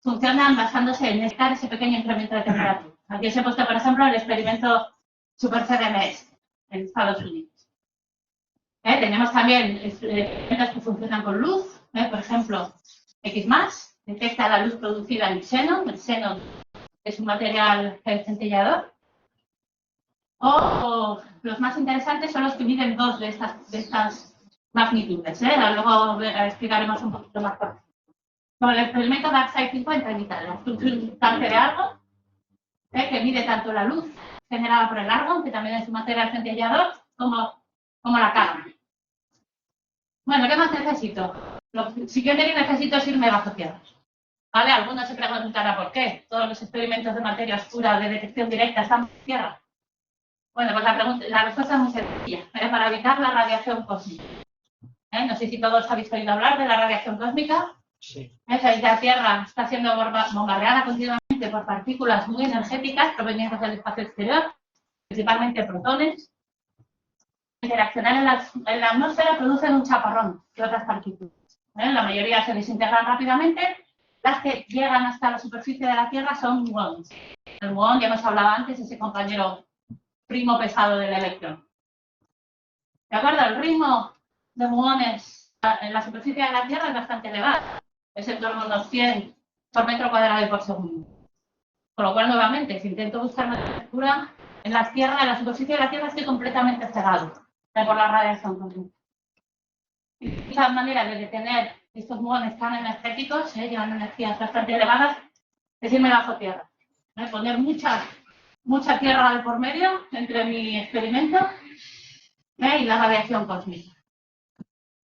funcionan basándose en ese pequeño incremento de temperatura. Aquí os he puesto, por ejemplo, el experimento Super CDMS en Estados Unidos. Tenemos también experimentos que funcionan con luz, por ejemplo, X+, detecta la luz producida en xenón. El xenón es un material centellador. O los más interesantes son los que miden dos de estas magnitudes. Luego explicaremos un poquito más por qué. Como el experimento DarkSide 50 en Italia, es un tanque de argón que mide tanto la luz generada por el argón, que también es un material centellador, como la carga. Bueno, ¿qué más necesito? Lo siguiente que necesito es irme bajo tierra. ¿Vale? Algunos se preguntarán por qué. Todos los experimentos de materia oscura de detección directa están bajo tierra. Bueno, pues la respuesta es muy sencilla. Para evitar la radiación cósmica. No sé si todos habéis oído hablar de la radiación cósmica. Sí. La Tierra está siendo bombardeada continuamente por partículas muy energéticas provenientes del espacio exterior, principalmente protones. Interaccionar en la atmósfera producen un chaparrón de otras partículas. La mayoría se desintegran rápidamente. Las que llegan hasta la superficie de la Tierra son muones. El muón, ya hemos hablado antes, ese compañero primo pesado del electrón. ¿De acuerdo? El ritmo de muones en la superficie de la Tierra es bastante elevado. Es en torno a unos 100 por metro cuadrado y por segundo. Con lo cual, nuevamente, si intento buscar una temperatura en la superficie de la Tierra, estoy completamente cegado por la radiación cósmica. Esa manera de detener estos muones tan energéticos, llevan energías bastante elevadas, es irme bajo tierra. Poner mucha tierra de por medio entre mi experimento y la radiación cósmica.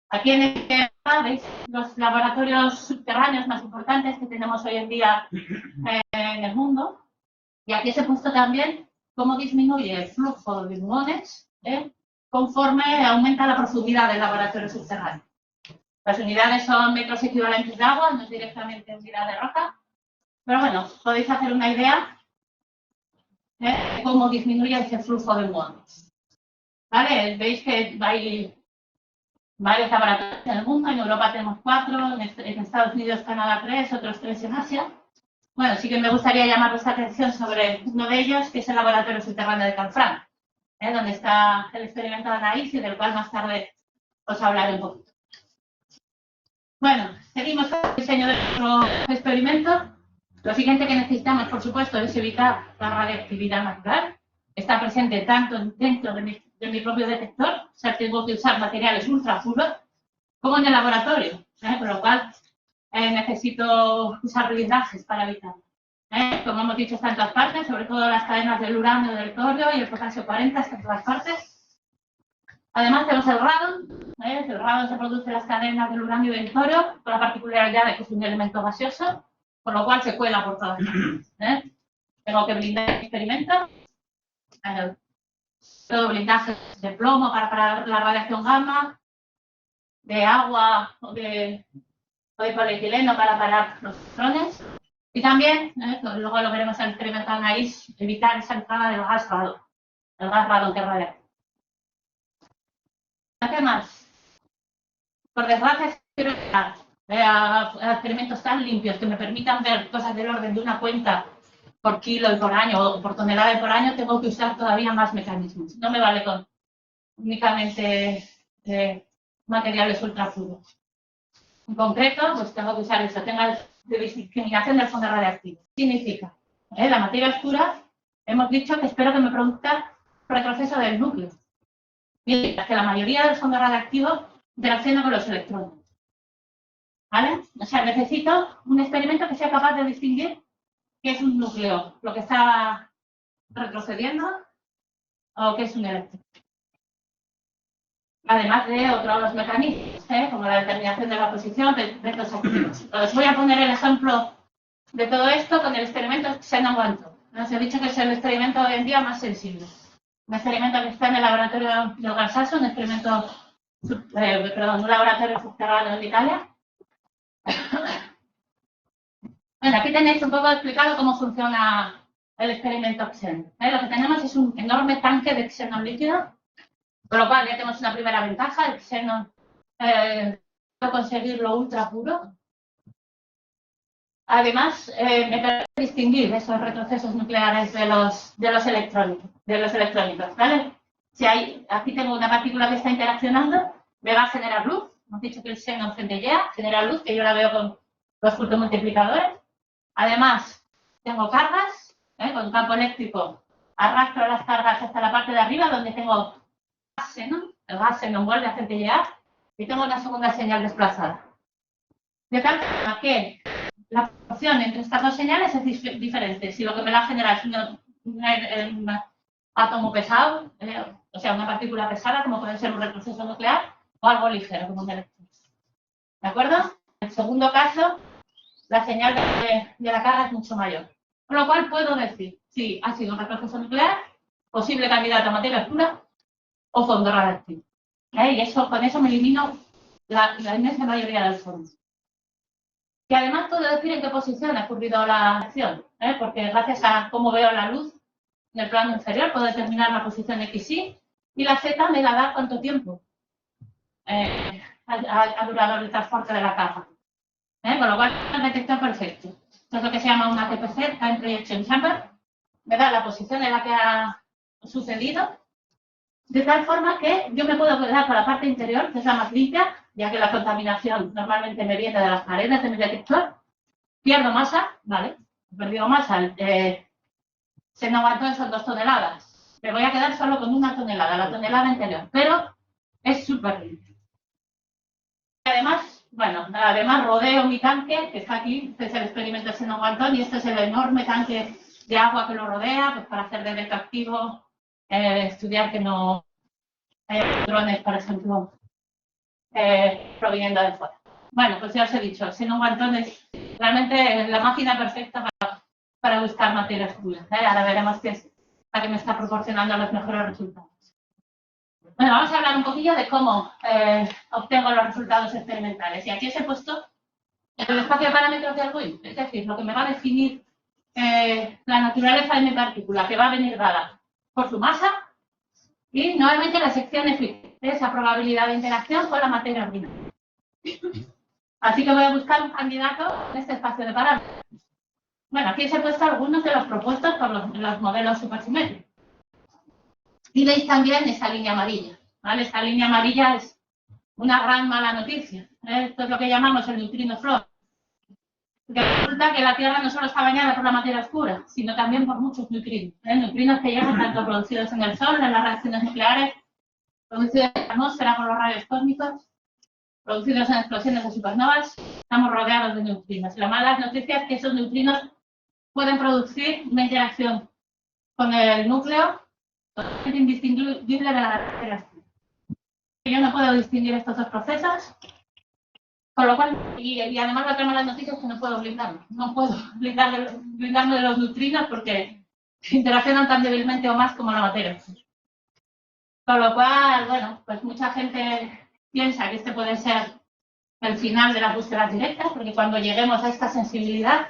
Aquí en este mapa veis los laboratorios subterráneos más importantes que tenemos hoy en día en el mundo. Y aquí os he puesto también cómo disminuye el flujo de muones conforme aumenta la profundidad del laboratorio subterráneo. Las unidades son metros equivalentes de agua, no es directamente unidad de roca. Pero bueno, podéis hacer una idea de cómo disminuye ese flujo de muones. ¿Vale? Veis que hay varios laboratorios en el mundo. En Europa tenemos 4, en Estados Unidos, Canadá 3, otros 3 en Asia. Bueno, sí que me gustaría llamar vuestra atención sobre uno de ellos, que es el laboratorio subterráneo de Canfranc, donde está el experimento de Anaïs y del cual más tarde os hablaré un poquito. Bueno, seguimos con el diseño de nuestro experimento. Lo siguiente que necesitamos, por supuesto, es evitar la radiactividad natural. Está presente tanto dentro de mi propio detector, o sea, tengo que usar materiales ultra puros, como en el laboratorio, por lo cual necesito usar blindajes para evitarlo. Como hemos dicho, está en todas partes, sobre todo las cadenas del uranio, del torio y el potasio 40 está en todas partes. Además tenemos el radon. El radon se produce en las cadenas del uranio y del torio, con la particularidad de que es un elemento gaseoso, por lo cual se cuela por todas partes. Tengo que blindar el experimento. Todo blindaje de plomo para parar la radiación gamma, de agua o de polietileno para parar los neutrones. Y también, luego lo veremos en el experimento de Anaïs, evitar esa entrada del gas radon, el gas radon que es radiactivo. ¿Qué más? Por desgracia, quiero llegar a experimentos tan limpios que me permitan ver cosas del orden de una cuenta por kilo y por año o por tonelada y por año. Tengo que usar todavía más mecanismos. No me vale con únicamente materiales ultra puros. En concreto, pues tengo que usar eso. Tengo de discriminación del fondo radiactivo. Significa, la materia oscura, hemos dicho que espero que me produzca retroceso del núcleo. Mientras que la mayoría del fondo radiactivo interacciona con los electrones. ¿Vale? O sea, necesito un experimento que sea capaz de distinguir qué es un núcleo, lo que está retrocediendo, o qué es un electrón. Además de otros mecanismos, como la determinación de la posición de estos activos. Os voy a poner el ejemplo de todo esto con el experimento Xenon-Wanton. Os he dicho que es el experimento hoy en día más sensible. Un experimento que está en el laboratorio del Garsaso, un laboratorio subterráneo en Italia. Bueno, aquí tenéis un poco explicado cómo funciona el experimento Xenon. Lo que tenemos es un enorme tanque de xenón líquido, con lo cual ya tenemos una primera ventaja. El xenón puedo conseguirlo ultra puro. Además, me permite distinguir esos retrocesos nucleares de los electrónicos, ¿vale? Si aquí tengo una partícula que está interaccionando, me va a generar luz. Hemos dicho que el xenón centellea, genera luz, que yo la veo con los fotomultiplicadores. Además, tengo cargas, con un campo eléctrico arrastro las cargas hasta la parte de arriba, donde tengo gas xenón. El gas xenón vuelve a centellear y tengo una segunda señal desplazada. De tal forma que la proporción entre estas dos señales es diferente. Si lo que me la genera es un átomo pesado, o sea, una partícula pesada, como puede ser un retroceso nuclear, o algo ligero, como un electrón. ¿De acuerdo? En el segundo caso, la señal de la carga es mucho mayor. Con lo cual puedo decir si ha sido un retroceso nuclear, posible candidato a materia oscura o fondo radiactivo. Y con eso me elimino la inmensa mayoría del fondo. Y además puedo decir en qué posición ha ocurrido la acción, porque gracias a cómo veo la luz en el plano inferior puedo determinar la posición XY y la Z me la da cuánto tiempo ha durado el transporte de la carga. Con lo cual es un detector perfecto. Esto es lo que se llama una TPC, Time Projection Chamber. Me da la posición en la que ha sucedido, de tal forma que yo me puedo quedar con la parte interior, que es la más limpia, ya que la contaminación normalmente me viene de las paredes de mi detector. Pierdo masa, ¿vale? He perdido masa. Xenon-Wanton son 2 toneladas. Me voy a quedar solo con 1 tonelada, la tonelada interior, pero es súper limpio. Además rodeo mi tanque, que está aquí, este es el experimento de Xenon-Wanton, y este es el enorme tanque de agua que lo rodea, pues para hacer de veto activo, estudiar que no haya drones, por ejemplo, proviniendo de fuera. Bueno, pues ya os he dicho, Xenon-Wanton es realmente la máquina perfecta para buscar materia oscura. Ahora veremos qué es la que me está proporcionando los mejores resultados. Bueno, vamos a hablar un poquillo de cómo obtengo los resultados experimentales. Y aquí os he puesto el espacio de parámetros de Arduino, es decir, lo que me va a definir la naturaleza de mi partícula, que va a venir dada por su masa y nuevamente la sección efectiva. esa probabilidad de interacción con la materia ordinaria. Así que voy a buscar un candidato en este espacio de parámetros. Bueno, aquí os he puesto algunos de los propuestos por los modelos supersimétricos. Y veis también esa línea amarilla, ¿vale? Esta línea amarilla es una gran mala noticia. Esto es lo que llamamos el neutrino flor. Porque resulta que la Tierra no solo está bañada por la materia oscura, sino también por muchos neutrinos. Neutrinos que llegan tanto producidos en el Sol, en las reacciones nucleares, producidos en la atmósfera por los rayos cósmicos, producidos en explosiones de supernovas. Estamos rodeados de neutrinos. La mala noticia es que esos neutrinos pueden producir una interacción con el núcleo totalmente indistinguible de la materia oscura. Yo no puedo distinguir estos dos procesos, con lo cual, y además la otra mala noticia es que no puedo blindarme. No puedo blindarme de los neutrinos porque interaccionan tan débilmente o más como la materia. Con lo cual, bueno, pues mucha gente piensa que este puede ser el final de las búsquedas directas, porque cuando lleguemos a esta sensibilidad,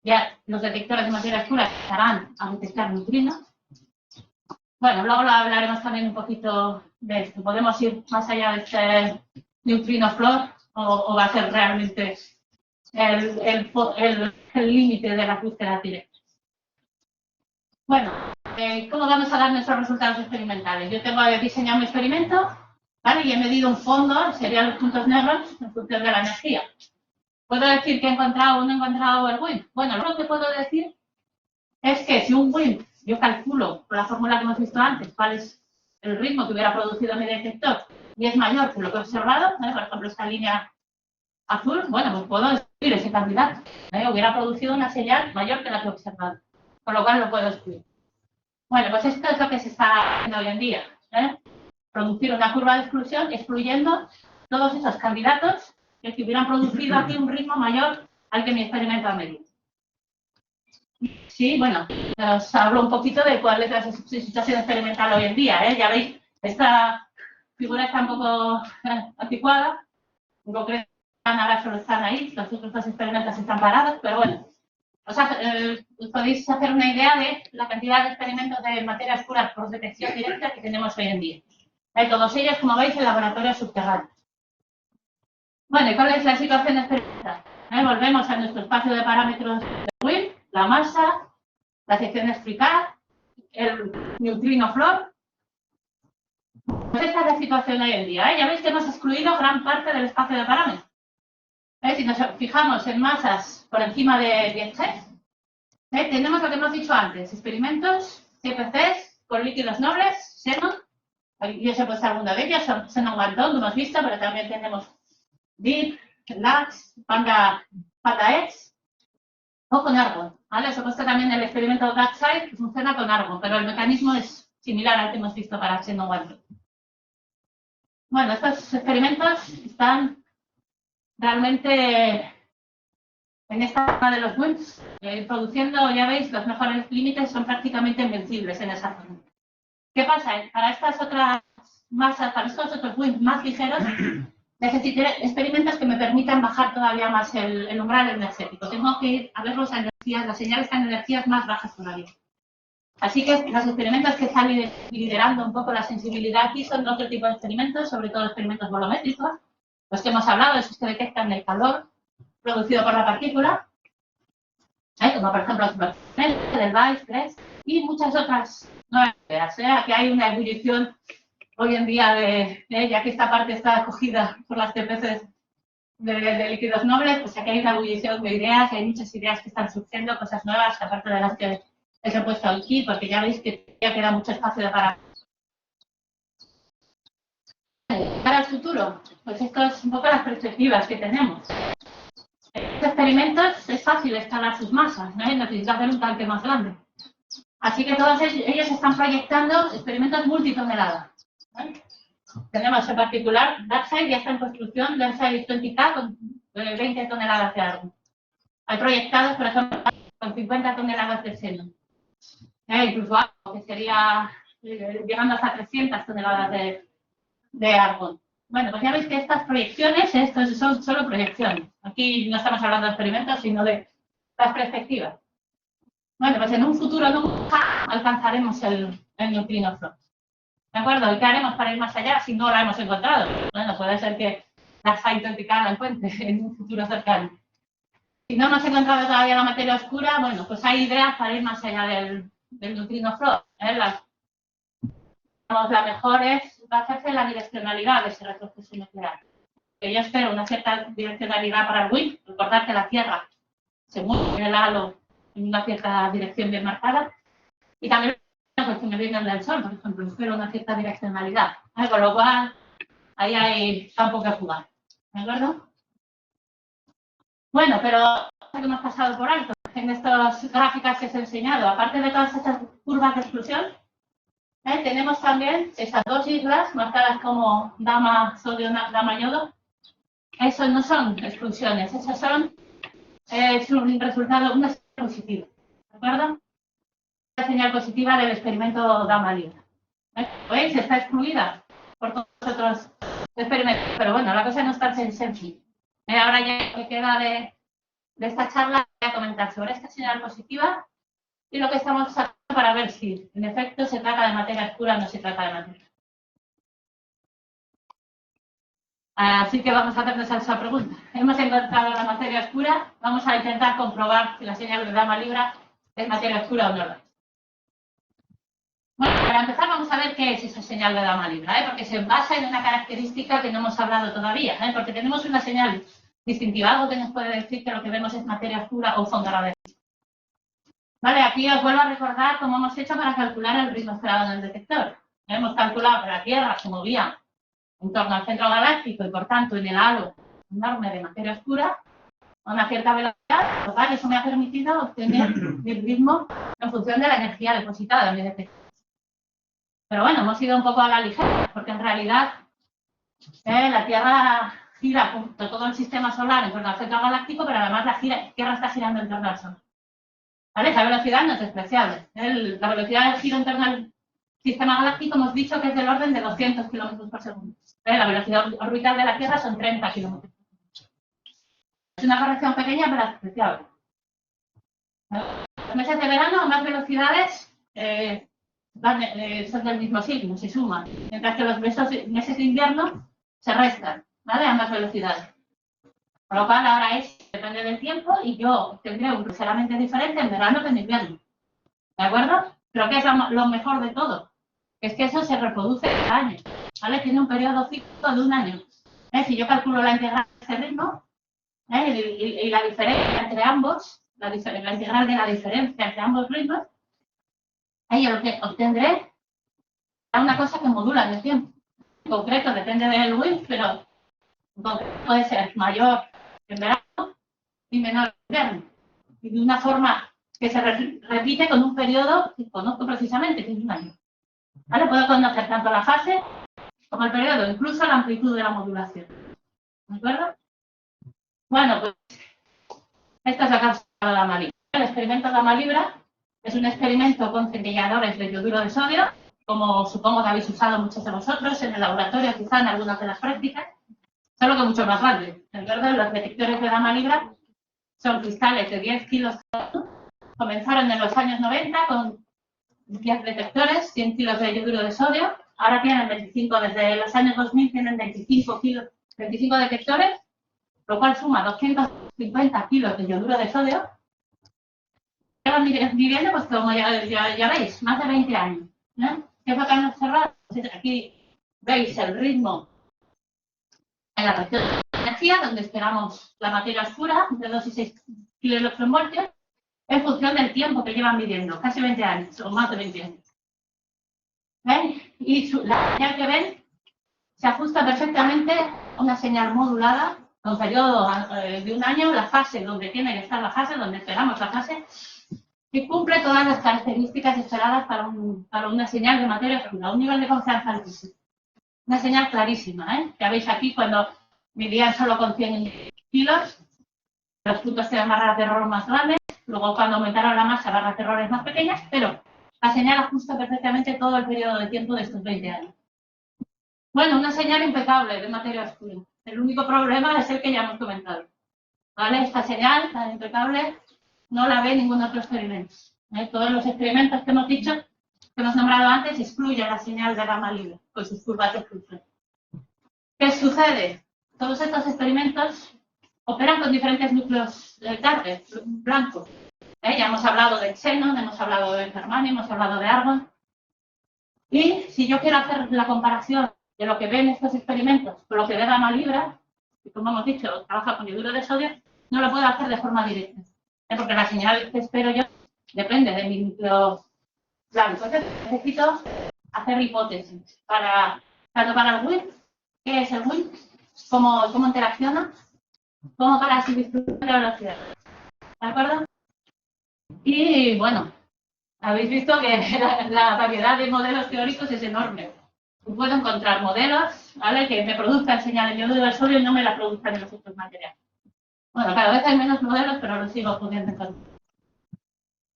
ya los detectores de materia oscura empezarán a detectar neutrinos. Bueno, luego lo hablaremos también un poquito de esto. Podemos ir más allá de este neutrino flor o va a ser realmente el límite de las búsquedas directas. Bueno, ¿cómo vamos a dar nuestros resultados experimentales? Yo tengo diseñado mi experimento, ¿vale? Y he medido un fondo, serían los puntos negros en función de la energía. ¿Puedo decir que he encontrado o no he encontrado el WIMP? Bueno, lo que puedo decir es que si un WIMP, yo calculo con la fórmula que hemos visto antes, cuál es el ritmo que hubiera producido mi detector y es mayor que lo que he observado, ¿no? Por ejemplo, esta línea azul, bueno, pues puedo excluir ese candidato. Hubiera producido una señal mayor que la que he observado, con lo cual lo puedo excluir. Bueno, pues esto es lo que se está haciendo hoy en día, producir una curva de exclusión excluyendo todos esos candidatos que hubieran producido aquí un ritmo mayor al que mi experimento ha medido. Sí, bueno, os hablo un poquito de cuál es la situación experimental hoy en día. Ya veis, esta figura está un poco anticuada, en concreto ahora solo están ahí, los otros dos experimentos están parados, pero bueno, os podéis hacer una idea de la cantidad de experimentos de materia oscura por detección directa que tenemos hoy en día. Todos ellos, como veis, en laboratorios subterráneos. Bueno, ¿y cuál es la situación experimental? Volvemos a nuestro espacio de parámetros de WIMP, la masa, la sección explicar, el neutrino flor. Pues esta es la situación hoy en día. Ya veis que hemos excluido gran parte del espacio de parámetros. Si nos fijamos en masas por encima de 10 G, tenemos lo que hemos dicho antes, experimentos, CPCs, con líquidos nobles, xenon. Yo os he puesto alguna de ellas, xenon Guantón, lo hemos visto, pero también tenemos DIP, LAX, Panda X, o con argón, ¿vale? Os he puesto también el experimento DarkSide, que funciona con argón, pero el mecanismo es similar al que hemos visto para xenon Guantón. Bueno, estos experimentos están realmente en esta zona de los WIMPs, produciendo, ya veis, los mejores límites son prácticamente invencibles en esa zona. ¿Qué pasa? Para estas otras masas, para estos otros WIMPs más ligeros, necesité experimentos que me permitan bajar todavía más el umbral energético. Tengo que ir a ver las energías, las señales en energías más bajas todavía. Así que los experimentos que están liderando un poco la sensibilidad aquí son otro tipo de experimentos, sobre todo experimentos volumétricos, los que hemos hablado, esos que detectan el calor producido por la partícula, como por ejemplo el VICE, CREST, y muchas otras nuevas ideas. Aquí hay una ebullición hoy en día, ya que esta parte está acogida por las TPCs de líquidos nobles, pues aquí hay una ebullición de ideas, hay muchas ideas que están surgiendo, cosas nuevas, aparte de las que les he puesto aquí, porque ya veis que ya queda mucho espacio para... Para el futuro, pues esto es un poco las perspectivas que tenemos. Estos experimentos es fácil escalar sus masas, necesita hacer un tanque más grande. Así que todos ellos están proyectando experimentos multitoneladas. Tenemos en particular DarkSide, ya está en construcción, DarkSide 20K con 20 toneladas de argón. Hay proyectados, por ejemplo, con 50 toneladas de xenon. Incluso algo que sería llegando hasta 300 toneladas de argón. Bueno, pues ya veis que estas proyecciones, estos son solo proyecciones. Aquí no estamos hablando de experimentos, sino de las perspectivas. Bueno, pues en un futuro nunca alcanzaremos el neutrino flor. ¿De acuerdo? ¿Y qué haremos para ir más allá si no la hemos encontrado? Bueno, puede ser que la Saito-Ticana la encuentre en un futuro cercano. Si no hemos encontrado todavía la materia oscura, bueno, pues hay ideas para ir más allá del neutrino Flow. La mejor es basarse la direccionalidad de ese retroceso nuclear. Que yo espero una cierta direccionalidad para el WIMP. Recordar que la Tierra se mueve en el halo en una cierta dirección bien marcada. Y también las cuestiones vienen del Sol, por ejemplo, espero una cierta direccionalidad. Con lo cual, ahí hay campo que jugar. ¿De acuerdo? Bueno, pero que hemos pasado por alto en estas gráficas que os he enseñado, aparte de todas estas curvas de exclusión, tenemos también esas dos islas marcadas como Dama, Sodio, Dama, Yodo. Eso no son exclusiones, esas son un resultado, una señal positiva. ¿De acuerdo? Una señal positiva del experimento Dama Libre. ¿Veis? Está excluida por todos los otros experimentos. Pero bueno, la cosa no es tan sencilla. Ahora ya me queda de esta charla, voy a comentar sobre esta señal positiva y lo que estamos haciendo para ver si en efecto se trata de materia oscura o no se trata de materia. Así que vamos a hacernos esa pregunta. Hemos encontrado la materia oscura, vamos a intentar comprobar si la señal de Dama Libre es materia oscura o no lo es. Bueno, para empezar vamos a ver qué es esa señal de Dama Libre, porque se basa en una característica que no hemos hablado todavía, porque tenemos una señal distintiva, algo que nos puede decir que lo que vemos es materia oscura o fondo radiactivo. Vale, aquí os vuelvo a recordar cómo hemos hecho para calcular el ritmo esperado en el detector. Hemos calculado que la Tierra se movía en torno al centro galáctico y por tanto en el halo enorme de materia oscura a una cierta velocidad, lo cual eso me ha permitido obtener el ritmo en función de la energía depositada en mi detector. Pero bueno, hemos ido un poco a la ligera, porque en realidad la Tierra gira por todo el sistema solar en torno al centro galáctico, pero además la Tierra está girando en torno al Sol. ¿Vale? Esa velocidad no es despreciable. La velocidad del giro en torno al sistema galáctico hemos dicho que es del orden de 200 kilómetros por segundo. La velocidad orbital de la Tierra son 30 kilómetros. Es una corrección pequeña, pero despreciable. Los meses de verano, más velocidades son del mismo signo, se suman, mientras que los meses de invierno se restan, ¿vale? A más velocidades. Por lo cual ahora depende del tiempo y yo tendré un ligeramente diferente en verano que en invierno. ¿De acuerdo? Pero ¿qué es lo mejor de todo? Es que eso se reproduce cada año, ¿vale? Tiene un periodo cíclico de un año. Si yo calculo la integral de ese ritmo y la diferencia entre ambos, la integral de la diferencia entre ambos ritmos, yo lo que obtendré es una cosa que modula en el tiempo. En concreto depende del WIMP, pero en concreto puede ser mayor en verano y menor en invierno. Y de una forma que se repite con un periodo que conozco precisamente, que es un año. ¿Vale? Puedo conocer tanto la fase como el periodo, incluso la amplitud de la modulación. ¿De acuerdo? Bueno, pues esta es la causa de la Dama Libre. El experimento Dama Libre es un experimento con centelladores de yoduro de sodio, como supongo que habéis usado muchos de vosotros en el laboratorio, quizá en algunas de las prácticas, solo que mucho más grande. ¿De acuerdo? Los detectores de Dama Libre son cristales de 10 kilos. Comenzaron en los años 90 con 10 detectores, 100 kilos de yoduro de sodio. Ahora tienen 25, desde los años 2000 tienen 25 detectores, lo cual suma 250 kilos de yoduro de sodio. Llevan viviendo, pues como ya veis, más de 20 años. ¿Qué es lo que han observado? Aquí veis el ritmo en la reacción de energía, donde esperamos la materia oscura, de 2 y 6 kiloelectronvoltios, en función del tiempo que llevan viviendo, casi 20 años, o más de 20 años. ¿Ven? Y la señal que ven se ajusta perfectamente a una señal modulada, con periodo de un año, la fase donde tiene que estar la fase, donde esperamos la fase, que cumple todas las características esperadas para una señal de materia oscura, un nivel de confianza altísimo. Una señal clarísima, Ya veis aquí cuando midían solo con 100 kilos, los puntos tienen barras de error más grandes, luego cuando aumentaron la masa, barras de errores más pequeñas, pero la señal ajusta perfectamente todo el periodo de tiempo de estos 20 años. Bueno, una señal impecable de materia oscura. El único problema es el que ya hemos comentado. ¿Vale? Esta señal tan impecable no la ve ningún otro experimento. Todos los experimentos que hemos dicho que hemos nombrado antes excluye la señal de gama libre con sus curvas de exclusión. ¿Qué sucede? Todos estos experimentos operan con diferentes núcleos de target blancos. Ya hemos hablado de xenón, hemos hablado de germanio, hemos hablado de argón. Y si yo quiero hacer la comparación de lo que ven estos experimentos con lo que ve gama libre, y como hemos dicho, trabaja con yoduro de sodio, no lo puedo hacer de forma directa. Porque la señal que espero yo depende de mi núcleo blanco. Entonces necesito hacer hipótesis tanto para el WIN, ¿qué es el WIN? ¿Cómo interacciona? Como para su distribución de velocidad. ¿De acuerdo? Y bueno, habéis visto que la variedad de modelos teóricos es enorme. Puedo encontrar modelos, ¿vale?, que me produzcan señal en yoduro de sodio y no me la produzcan en los otros materiales. Bueno, cada vez hay menos modelos, pero lo sigo pudiendo encontrar.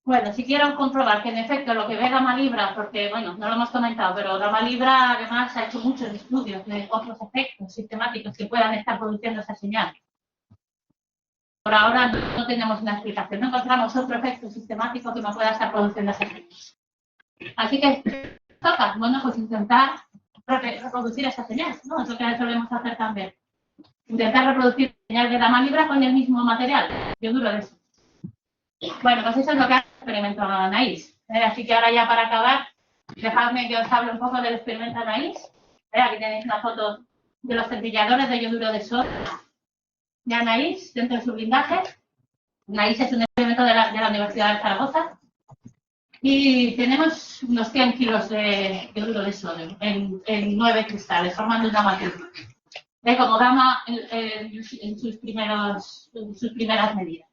Bueno, si quiero comprobar que en efecto lo que ve gama libra, porque bueno, no lo hemos comentado, pero gama libra además ha hecho muchos estudios de otros efectos sistemáticos que puedan estar produciendo esa señal. Por ahora no tenemos una explicación, no encontramos otro efecto sistemático que me pueda estar produciendo esa señal. Así que toca, bueno, pues intentar reproducir esa señal, ¿no? Es lo que solemos hacer también. Intentar reproducir señal de gama libra con el mismo material, yoduro de sodio. Bueno, pues eso es lo que hace el experimento Anaïs. Así que ahora ya para acabar, dejadme que os hable un poco del experimento Anaïs. Aquí tenéis una foto de los centelladores de yoduro de sodio de Anaïs dentro de su blindaje. Anaïs es un experimento de la Universidad de Zaragoza. Y tenemos unos 100 kilos de yoduro de sodio en 9 cristales, formando una matriz. Como gama en sus primeras medidas.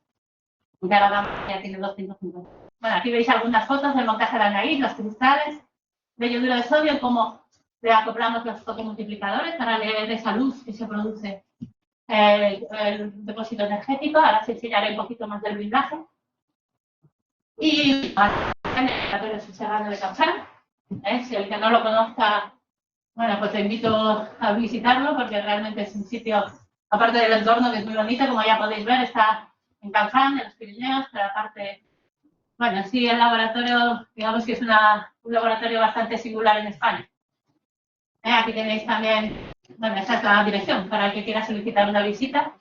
Ya la gama ya tiene 250. Bueno, aquí veis algunas fotos del montaje de Anaïs, los cristales de yoduro de sodio, cómo le acoplamos los fotomultiplicadores para leer esa luz que se produce el depósito energético. Ahora os enseñaré un poquito más del blindaje. Y el laboratorio subterráneo de Canfranc. Si el que no lo conozca, bueno, pues te invito a visitarlo porque realmente es un sitio, aparte del entorno que es muy bonito, como ya podéis ver, está en Canfranc, en los Pirineos, pero aparte, bueno, sí, el laboratorio, digamos que es un laboratorio bastante singular en España. Aquí tenéis también, bueno, esta es la dirección para el que quiera solicitar una visita.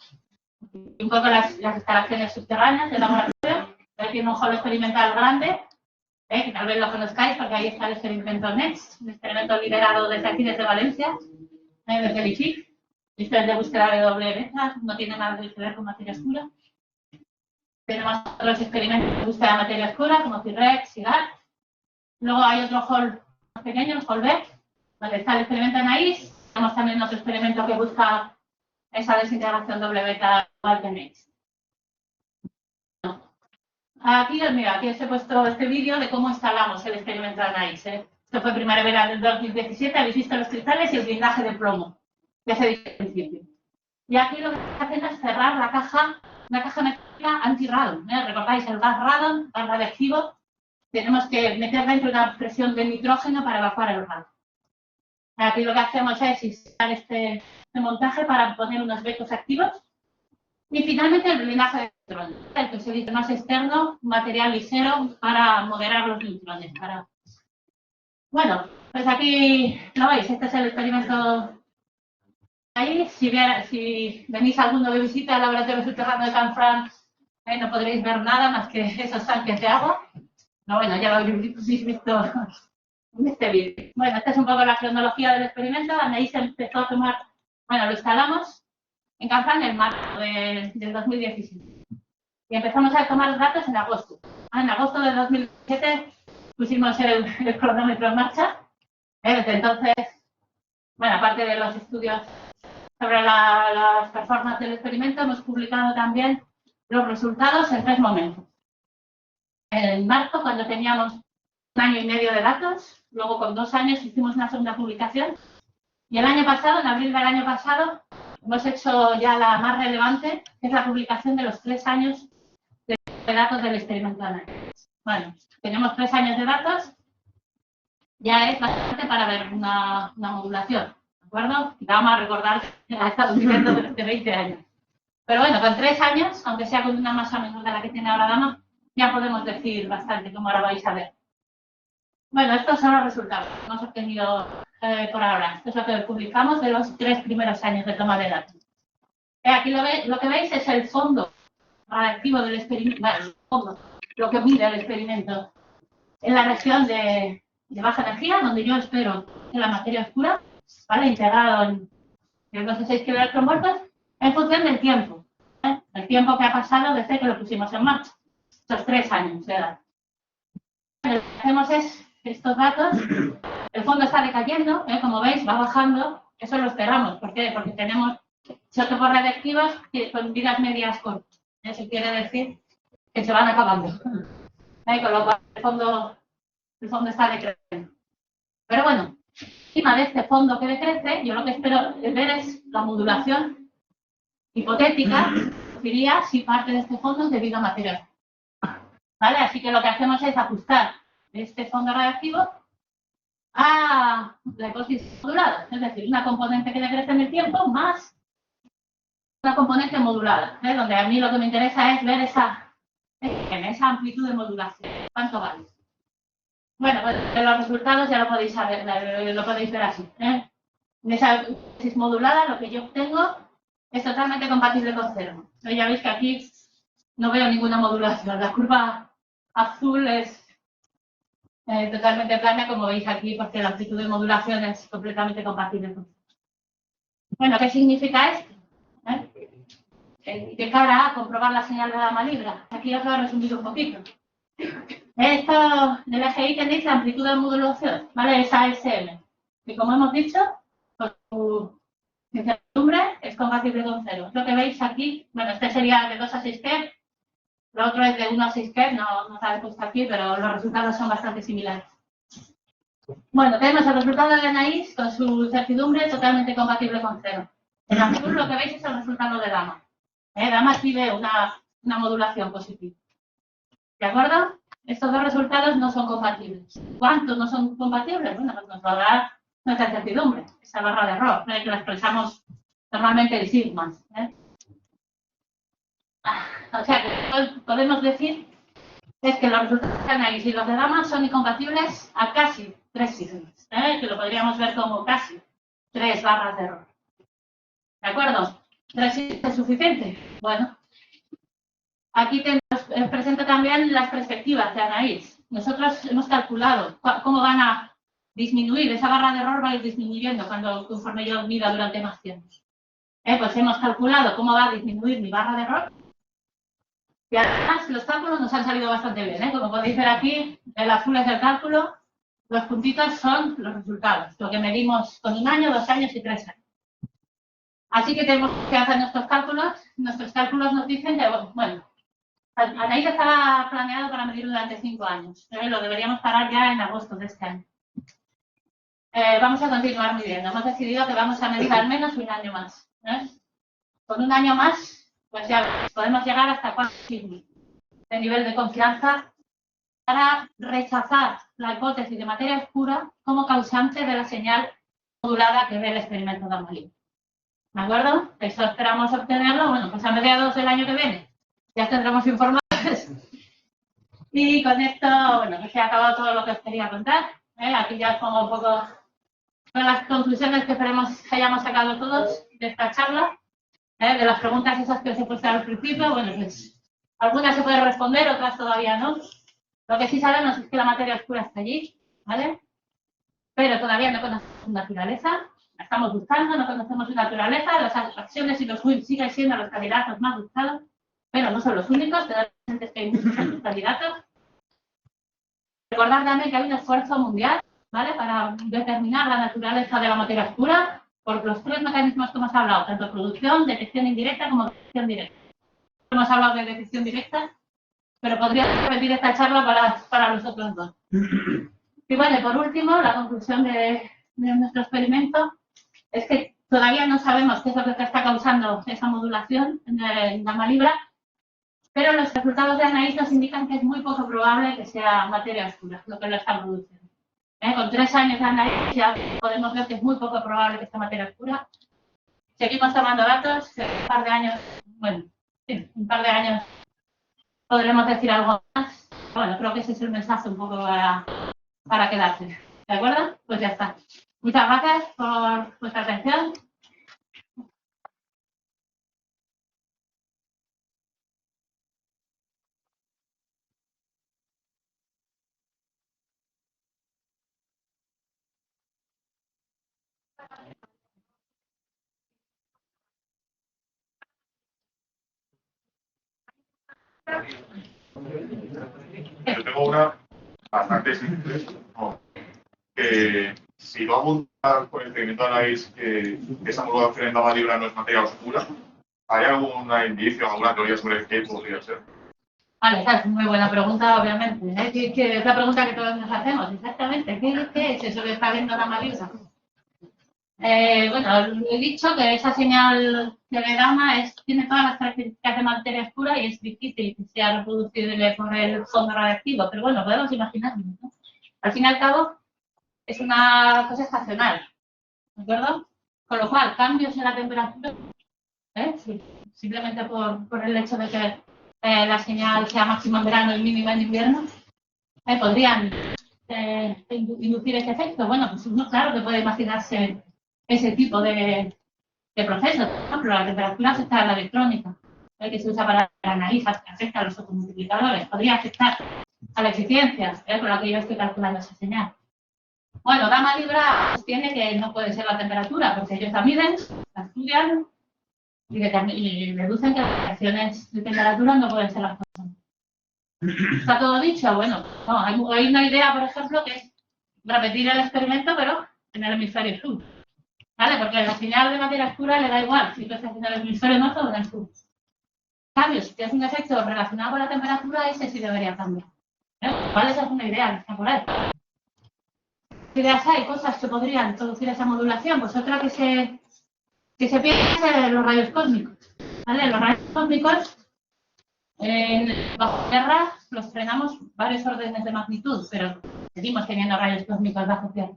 Un poco las instalaciones subterráneas del laboratorio. Tiene un hall experimental grande, que tal vez lo conozcáis porque ahí está el experimento NEXT, un experimento liderado desde aquí, desde Valencia, desde el IFIC. Esto es de búsqueda de doble beta, no tiene nada que ver con materia oscura. Tenemos otros experimentos de búsqueda de materia oscura, como CIRREC, SIGAR. Luego hay otro hall más pequeño, el hall B, donde está el experimento Anaïs. Tenemos también otro experimento que busca esa desintegración doble beta igual que NEXT. Aquí os he puesto este vídeo de cómo instalamos el experimento Anaïs. Esto fue primavera del 2017, habéis visto los cristales y el blindaje de plomo, que se dice al principio. Y aquí lo que está haciendo es cerrar la caja, una caja metálica anti-radon. ¿Recordáis el gas radon, gas radiactivo? Tenemos que meter dentro una presión de nitrógeno para evacuar el radon. Aquí lo que hacemos es instalar este montaje para poner unos becos activos. Y finalmente el blindaje de neutrones, el que se dice más externo, material ligero para moderar los neutrones. Bueno, pues aquí lo veis, este es el experimento. Ahí, si venís alguno de visita al laboratorio subterráneo de Canfranc, no podréis ver nada más que esos tanques de agua. No, bueno, ya lo habéis visto en este vídeo. Bueno, esta es un poco la cronología del experimento. Anaïs empezó a tomar, bueno, lo instalamos en Canfranc en marzo del 2017. Y empezamos a tomar los datos en agosto. En agosto de 2017 pusimos el cronómetro en marcha. Desde entonces, bueno, aparte de los estudios sobre las performances del experimento, hemos publicado también los resultados en 3 momentos. En marzo, cuando teníamos 1 año y medio de datos, luego con 2 años hicimos una segunda publicación. Y el año pasado, en abril del año pasado, hemos hecho ya la más relevante, que es la publicación de los 3 años de datos del experimento Anaïs. Bueno, tenemos 3 años de datos, ya es bastante para ver una modulación, ¿de acuerdo? Vamos a recordar que ha estado viviendo durante 20 años. Pero bueno, con 3 años, aunque sea con una masa menor de la que tiene ahora Gama, ya podemos decir bastante, como ahora vais a ver. Bueno, estos son los resultados que hemos obtenido por ahora. Esto es lo que publicamos de los 3 primeros años de toma de datos. Aquí lo que veis es el fondo radiactivo del experimento, bueno, el fondo, lo que mide el experimento en la región de baja energía, donde yo espero que la materia oscura, ¿vale? Integrado en 2,6 kiloelectronvolts, en función del tiempo. El tiempo que ha pasado desde que lo pusimos en marcha. Estos 3 años de edad. Lo que hacemos es estos datos, el fondo está decayendo, como veis, va bajando. Eso lo esperamos. ¿Por qué? Porque tenemos isótopos radiactivos con vidas medias cortas. Eso quiere decir que se van acabando. Con lo cual el fondo está decreciendo. Pero bueno, encima de este fondo que decrece, yo lo que espero ver es la modulación hipotética, diría, si parte de este fondo es debido a materia. ¿Vale? Así que lo que hacemos es ajustar este fondo radiactivo a la hipótesis modulada, es decir, una componente que decrece en el tiempo más una componente modulada, donde a mí lo que me interesa es ver esa amplitud de modulación. ¿Cuánto vale? Bueno, pues los resultados ya lo podéis saber, lo podéis ver así. En esa hipótesis modulada lo que yo obtengo es totalmente compatible con cero. Ya veis que aquí no veo ninguna modulación. La curva azul es totalmente plana, como veis aquí, porque la amplitud de modulación es completamente compatible con cero. Bueno, ¿qué significa esto? De cara a comprobar la señal de Dama Libra. Aquí os lo he resumido un poquito. Esto del EGI tenéis la amplitud de modulación, ¿vale? Esa SM, que como hemos dicho, con su incertidumbre es compatible con cero. Lo que veis aquí, bueno, este sería de 2 a 6 Kev, lo otro es de 1 a 6 Kev, no está puesto aquí, pero los resultados son bastante similares. Bueno, tenemos el resultado de Anaís con su incertidumbre totalmente compatible con cero. En azul lo que veis es el resultado de Dama. Dama aquí ve una modulación positiva. ¿De acuerdo? Estos dos resultados no son compatibles. ¿Cuántos no son compatibles? Bueno, pues nos va a dar nuestra incertidumbre, esa barra de error, que la expresamos normalmente en sigmas. O sea, que podemos decir es que los resultados de análisis y los de Dama son incompatibles a casi 3 sigmas, que lo podríamos ver como casi 3 barras de error. ¿De acuerdo? 3 sigmas es suficiente. Bueno, aquí os presento también las perspectivas de Anaís. Nosotros hemos calculado cómo van a disminuir, esa barra de error va a ir disminuyendo conforme yo mida durante más tiempo. Pues hemos calculado cómo va a disminuir mi barra de error. Y además los cálculos nos han salido bastante bien. Como podéis ver aquí, el azul es el cálculo, los puntitos son los resultados, lo que medimos con 1 año, 2 años y 3 años. Así que tenemos que hacer nuestros cálculos. Nuestros cálculos nos dicen que, bueno, Anaís estaba planeado para medir durante 5 años. Lo deberíamos parar ya en agosto de este año. Vamos a continuar midiendo. Hemos decidido que vamos a medir al menos 1 año más. Con 1 año más, pues ya podemos llegar hasta 4 sigmas de nivel de confianza para rechazar la hipótesis de materia oscura como causante de la señal modulada que ve el experimento de Dama Libra. ¿De acuerdo? Eso esperamos obtenerlo, bueno, pues a mediados del año que viene. Ya tendremos informados. Y con esto, bueno, pues se ha acabado todo lo que os quería contar. Aquí ya os pongo un poco con las conclusiones que esperemos que hayamos sacado todos de esta charla. De las preguntas esas que os he puesto al principio, bueno, pues algunas se pueden responder, otras todavía no. Lo que sí sabemos es que la materia oscura está allí, ¿vale? Pero todavía no conocemos su naturaleza. La estamos buscando, no conocemos su naturaleza. Las acciones y los WIMP siguen siendo los candidatos más buscados, pero no son los únicos, que hay muchos candidatos. Recordad también que hay un esfuerzo mundial, ¿vale?, para determinar la naturaleza de la materia oscura por los 3 mecanismos que hemos hablado, tanto producción, detección indirecta como detección directa. Hemos hablado de detección directa, pero podría repetir esta charla para los otros 2. Y bueno, por último, la conclusión de nuestro experimento es que todavía no sabemos qué es lo que está causando esa modulación en Dama Libra, pero los resultados de Anaís nos indican que es muy poco probable que sea materia oscura lo que lo está produciendo. Con 3 años de Anaís ya podemos ver que es muy poco probable que sea materia oscura. Seguimos tomando datos, en un par de años, bueno, sí, un par de años podremos decir algo más. Bueno, creo que ese es el mensaje un poco para quedarse. ¿De acuerdo? Pues ya está. Muchas gracias por vuestra atención. Yo tengo una bastante simple, ¿no? Que si va a abundar con el experimento de análisis que esa modulación en gama libre no es materia oscura, ¿hay algún indicio, alguna teoría sobre qué podría ser? Vale, esa es muy buena pregunta, obviamente. Que es la pregunta que todos nos hacemos, exactamente. ¿Qué es eso que está viendo gama libre? Bueno, he dicho que esa señal de gamma tiene todas las características de materia oscura y es difícil que sea reproducible por el fondo radiactivo, pero bueno, podemos imaginarlo, ¿no? Al fin y al cabo, es una cosa estacional, ¿de acuerdo? Con lo cual, cambios en la temperatura, simplemente por el hecho de que la señal sea máxima en verano y mínima en invierno, podrían inducir ese efecto. Bueno, pues uno claro que puede imaginarse ese tipo de procesos. Por ejemplo, la temperatura afecta a la electrónica, que se usa para la nariz, afecta a los fotomultiplicadores, podría afectar a la eficiencia con la que yo estoy calculando esa señal. Bueno, Gama Libra sostiene que no puede ser la temperatura, porque ellos la miden, la estudian y deducen que las variaciones de temperatura no pueden ser las cosas. ¿Está todo dicho? Bueno, no, hay una idea, por ejemplo, que es repetir el experimento, pero en el hemisferio sur. ¿Vale? Porque la señal de materia oscura le da igual si tú estás en el hemisferio norte o en el sur. Cambios, si tienes un efecto relacionado con la temperatura, ese sí debería cambiar. ¿Vale? Esa es una idea que está por ahí. ¿Qué ideas hay? Cosas que podrían producir esa modulación. Pues otra que se piensa en los rayos cósmicos. ¿Vale? Los rayos cósmicos, bajo tierra, los frenamos varios órdenes de magnitud, pero seguimos teniendo rayos cósmicos bajo tierra.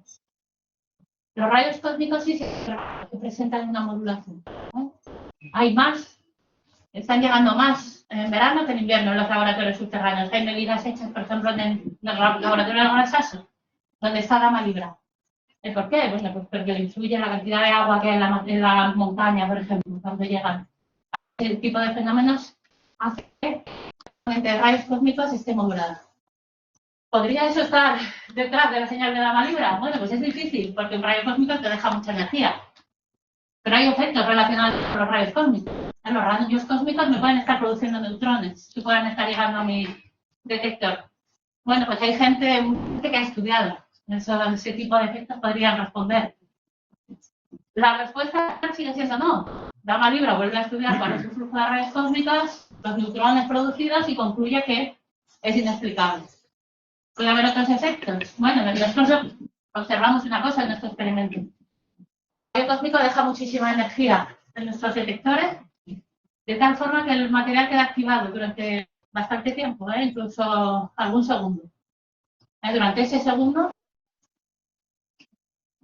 Los rayos cósmicos sí se presentan una modulación. Hay más, están llegando más en verano que en invierno en los laboratorios subterráneos. Hay medidas hechas, por ejemplo, en el laboratorio de Grasaso, donde está Gama Libra. ¿Por qué? Bueno, pues porque influye la cantidad de agua que hay en la montaña, por ejemplo, cuando llegan. Ese tipo de fenómenos hace que el rayos cósmicos esté modulado. ¿Podría eso estar detrás de la señal de Gama Libra? Bueno, pues es difícil, porque un rayo cósmico te deja mucha energía. Pero hay efectos relacionados con los rayos cósmicos. Los rayos cósmicos me pueden estar produciendo neutrones que puedan estar llegando a mi detector. Bueno, pues hay gente que ha estudiado ese tipo de efectos, podrían responder. La respuesta sigue siendo no. Gama Libra vuelve a estudiar cuál es el flujo de rayos cósmicos, los neutrones producidos y concluye que es inexplicable. ¿Puede haber otros efectos? Bueno, nosotros observamos una cosa en nuestro experimento. El rayo cósmico deja muchísima energía en nuestros detectores, de tal forma que el material queda activado durante bastante tiempo, incluso algún segundo. Durante ese segundo,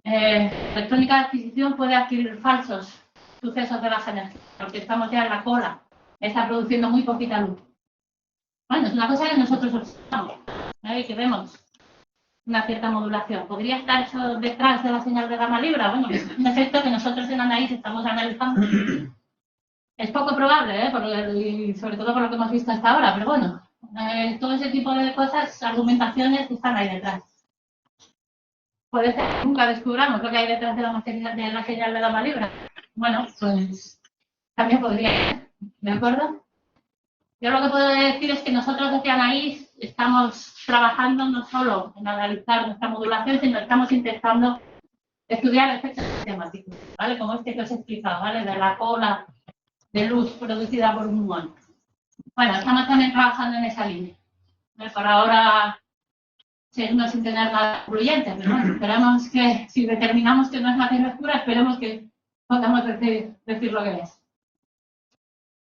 la electrónica de adquisición puede adquirir falsos sucesos de baja energía, porque estamos ya en la cola, está produciendo muy poquita luz. Bueno, es una cosa que nosotros observamos, y que vemos una cierta modulación. ¿Podría estar eso detrás de la señal de Gama Libra? Bueno, es un efecto que nosotros en análisis estamos analizando. Es poco probable, y sobre todo por lo que hemos visto hasta ahora, pero bueno, todo ese tipo de cosas, argumentaciones están ahí detrás. Puede ser que nunca descubramos lo que hay detrás de la señal de Gama Libra. Bueno, pues también podría ser, ¿de acuerdo? Yo lo que puedo decir es que nosotros desde Anaís estamos trabajando no solo en analizar nuestra modulación, sino que estamos intentando estudiar efectos sistemáticos, ¿vale? Como este que os he explicado, ¿vale? De la cola de luz producida por un muón. Bueno, estamos también trabajando en esa línea. Por ahora seguimos sin tener nada concluyente, pero bueno, esperamos que, si determinamos que no es materia oscura, esperemos que podamos decir lo que es.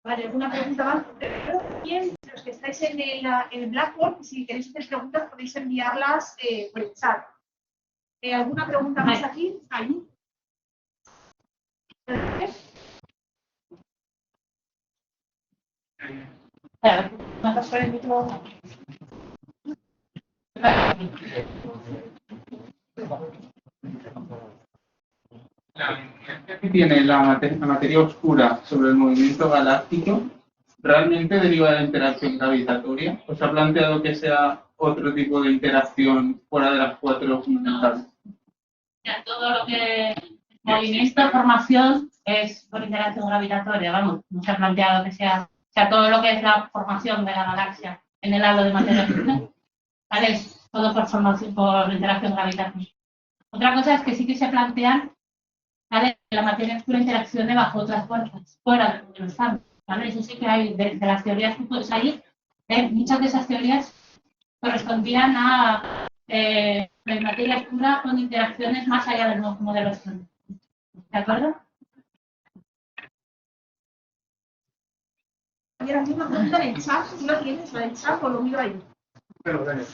Vale, ¿alguna pregunta más? Bien, los que estáis en el Blackboard, si queréis hacer preguntas, podéis enviarlas por el chat. ¿Alguna pregunta más aquí? ¿Ahí? ¿Me pasó el micrófono? La influencia que tiene la materia oscura sobre el movimiento galáctico realmente deriva de la interacción gravitatoria. ¿Os ha planteado que sea otro tipo de interacción fuera de las cuatro fundamentales? Ya, todo lo que movimiento, formación es por interacción gravitatoria, vamos, no se ha planteado que sea todo lo que es la formación de la galaxia en el halo de materia oscura, ¿vale? Es todo por formación, por interacción gravitatoria. Otra cosa es que sí que se plantean, ¿vale?, la materia oscura interaccione bajo otras fuerzas, fuera de los campos, ¿vale? Eso sí que hay, de las teorías que puedes ahí, muchas de esas teorías correspondían a la materia oscura con interacciones más allá del modelo astronómico. ¿De acuerdo? Y ahora mismo pregunta en el chat, si lo tienes, la del chat, o lo miro ahí. Pero, Dani,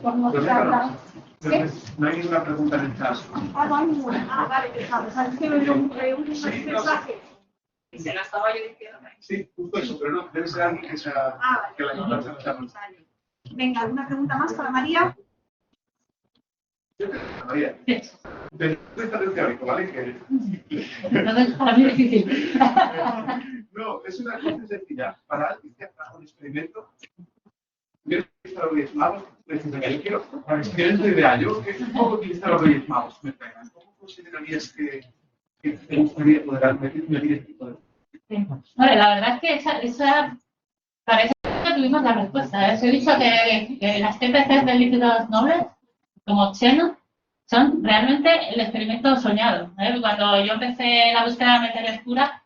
Por mostrarla. ¿Qué? no hay ninguna pregunta en el chat. Ah, no hay ninguna. Ah, vale, pensaba. ¿Sabes que me dio un mensaje? Y se la estaba yo diciendo. Sí, justo eso, pero no, debe ser alguien que sea... Ah, que la vale. vale. Venga, ¿alguna pregunta más para María? María, del punto de vista del teórico, ¿vale? Que... Entonces, para mí es difícil. No, es una cosa sencilla. Para alguien que haga un experimento, yo utilizo los Reyes Magos, yo quiero, para que es la idea, yo ¿cómo utilizar los Reyes Magos? ¿Cómo considerarías que te gustaría poder medir este tipo de... Sí. Vale, la verdad es que esa parece que tuvimos la respuesta. Os he dicho que las TPCs de líquidos nobles, como Xenon, son realmente el experimento soñado. Cuando yo empecé la búsqueda de materia oscura,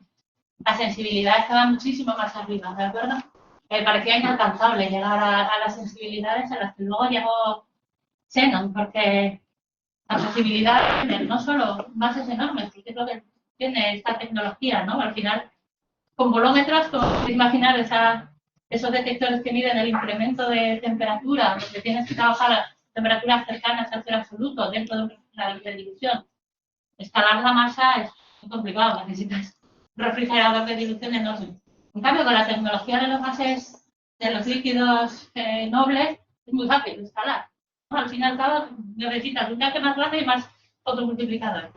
la sensibilidad estaba muchísimo más arriba, ¿de acuerdo? Parecía inalcanzable llegar a las sensibilidades a las que luego llegó Xenon, porque la sensibilidad tiene no solo bases enormes, que es lo que tiene esta tecnología, ¿no? Al final, con volómetros, como podéis imaginar, esos detectores que miden el incremento de temperatura, donde tienes que trabajar a temperaturas cercanas al cero absoluto dentro de una dilución. Escalar la masa es muy complicado, necesitas un refrigerador de dilución enorme. En cambio, con la tecnología de los gases, de los líquidos nobles, es muy fácil de escalar. Al fin y al cabo, necesitas un tanque más grande y más fotomultiplicador.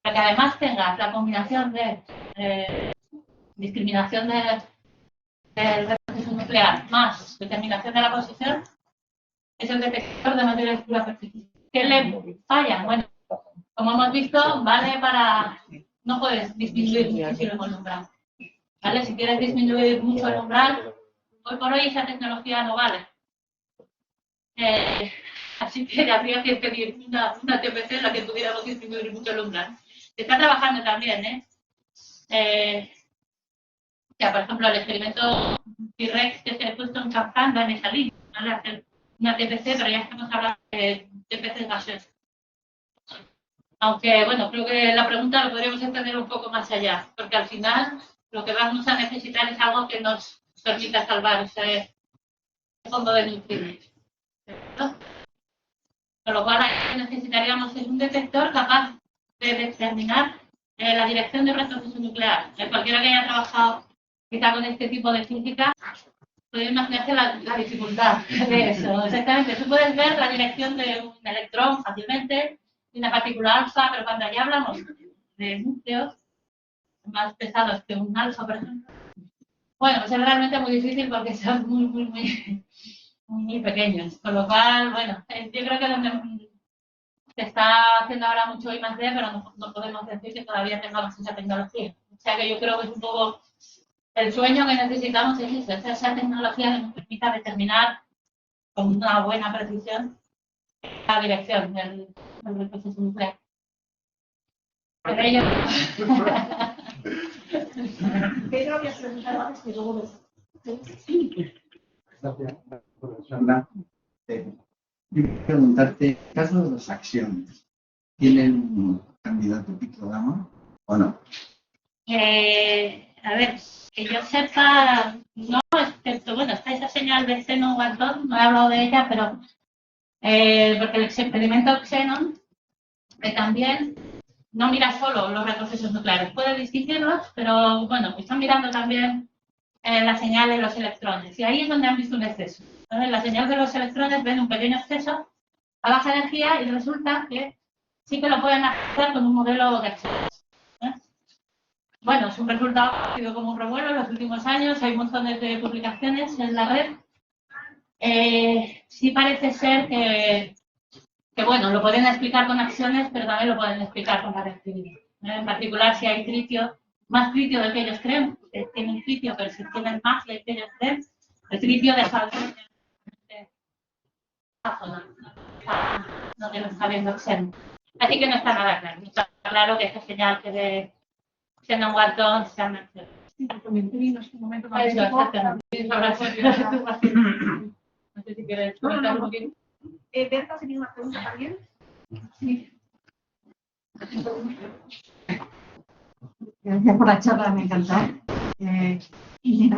Para que además tengas la combinación de discriminación del proceso nuclear más determinación de la posición, es el detector de materia oscura perfecta. ¿Qué le falla? Bueno, como hemos visto, vale para... No puedes disminuir muchísimo el umbral. ¿Vale? Si quieres disminuir mucho el umbral, hoy por hoy esa tecnología no vale. Así que habría que pedir una TPC en la que pudiéramos disminuir mucho el umbral. Se está trabajando también, o sea, por ejemplo, el experimento T-Rex que se ha puesto en Champán en esa línea, ¿vale? Hacer una TPC, pero ya estamos hablando de TPC gaseosas. Aunque, bueno, creo que la pregunta lo podríamos entender un poco más allá, porque al final lo que vamos a necesitar es algo que nos permita salvar ese fondo de neutrinos, ¿no? Con lo cual necesitaríamos un detector capaz de determinar la dirección de un retroceso nuclear. Cualquiera que haya trabajado quizá con este tipo de física puede imaginarse la dificultad de eso. Exactamente, tú puedes ver la dirección de un electrón fácilmente, de una partícula alfa, pero cuando ya hablamos de núcleos más pesados que un alfa, por ejemplo, bueno, pues es realmente muy difícil porque son muy pequeños. Con lo cual, bueno, yo creo que donde se está haciendo ahora mucho I+D, pero no podemos decir que todavía tengamos esa tecnología. O sea que yo creo que es un poco el sueño que necesitamos es eso, esa tecnología que nos permita determinar con una buena precisión la dirección del proceso nuclear. Pero ello... Pedro, voy a preguntar antes que luego ves. Gracias, profesora. Quiero preguntarte, en el caso de las acciones, ¿tienen un candidato pictograma o no? A ver, que yo sepa, no, excepto, bueno, está esa señal de Xenon Walton, no he hablado de ella, pero porque el experimento Xenon también no mira solo los retrocesos nucleares, puede distinguirlos, pero bueno, están mirando también la señal de los electrones, y ahí es donde han visto un exceso. Entonces, la señal de los electrones ven un pequeño exceso a baja energía y resulta que sí que lo pueden hacer con un modelo de accesos. Bueno, es un resultado que ha sido como un revuelo en los últimos años, hay montones de publicaciones en la red. Sí parece ser que, bueno, lo pueden explicar con acciones, pero también lo pueden explicar con la reactividad. En particular, si hay tritio, más tritio del que ellos creen, que tienen tritio, pero si tienen más del que ellos creen, el tritio deja de la zona, donde lo está viendo Xen. Así que no está nada claro. No está claro que esta señal que de Xenon Walton sea una acción. No sé si quieres comentar un poquito. Berta tenía una pregunta también. Sí. Gracias por la charla, me encanta. Y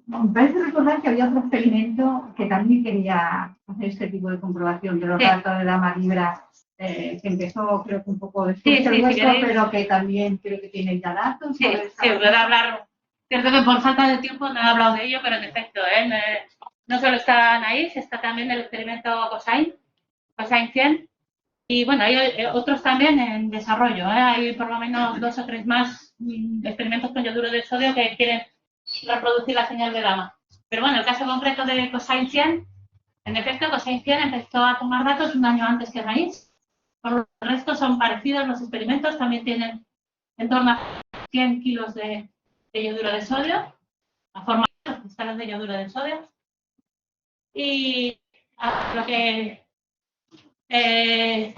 me parece recordar que había otro experimento que también quería hacer este tipo de comprobación de los datos de Dama Libra, que empezó creo que un poco después del nuestro, pero que también creo que tiene ya datos. Sí, voy a hablar. Cierto que por falta de tiempo no he hablado de ello, pero en efecto, no solo está Anaïs, está también el experimento COSAIN 100. Y bueno, hay otros también en desarrollo. Hay por lo menos 2 o 3 más experimentos con yoduro de sodio que quieren reproducir la señal de Dama. Pero bueno, el caso concreto de COSAIN 100, en efecto, COSAIN 100 empezó a tomar datos un año antes que Anaïs. Por el resto son parecidos los experimentos, también tienen en torno a 100 kilos de yoduro de sodio, a forma de los cristales de yoduro de sodio. Y lo que es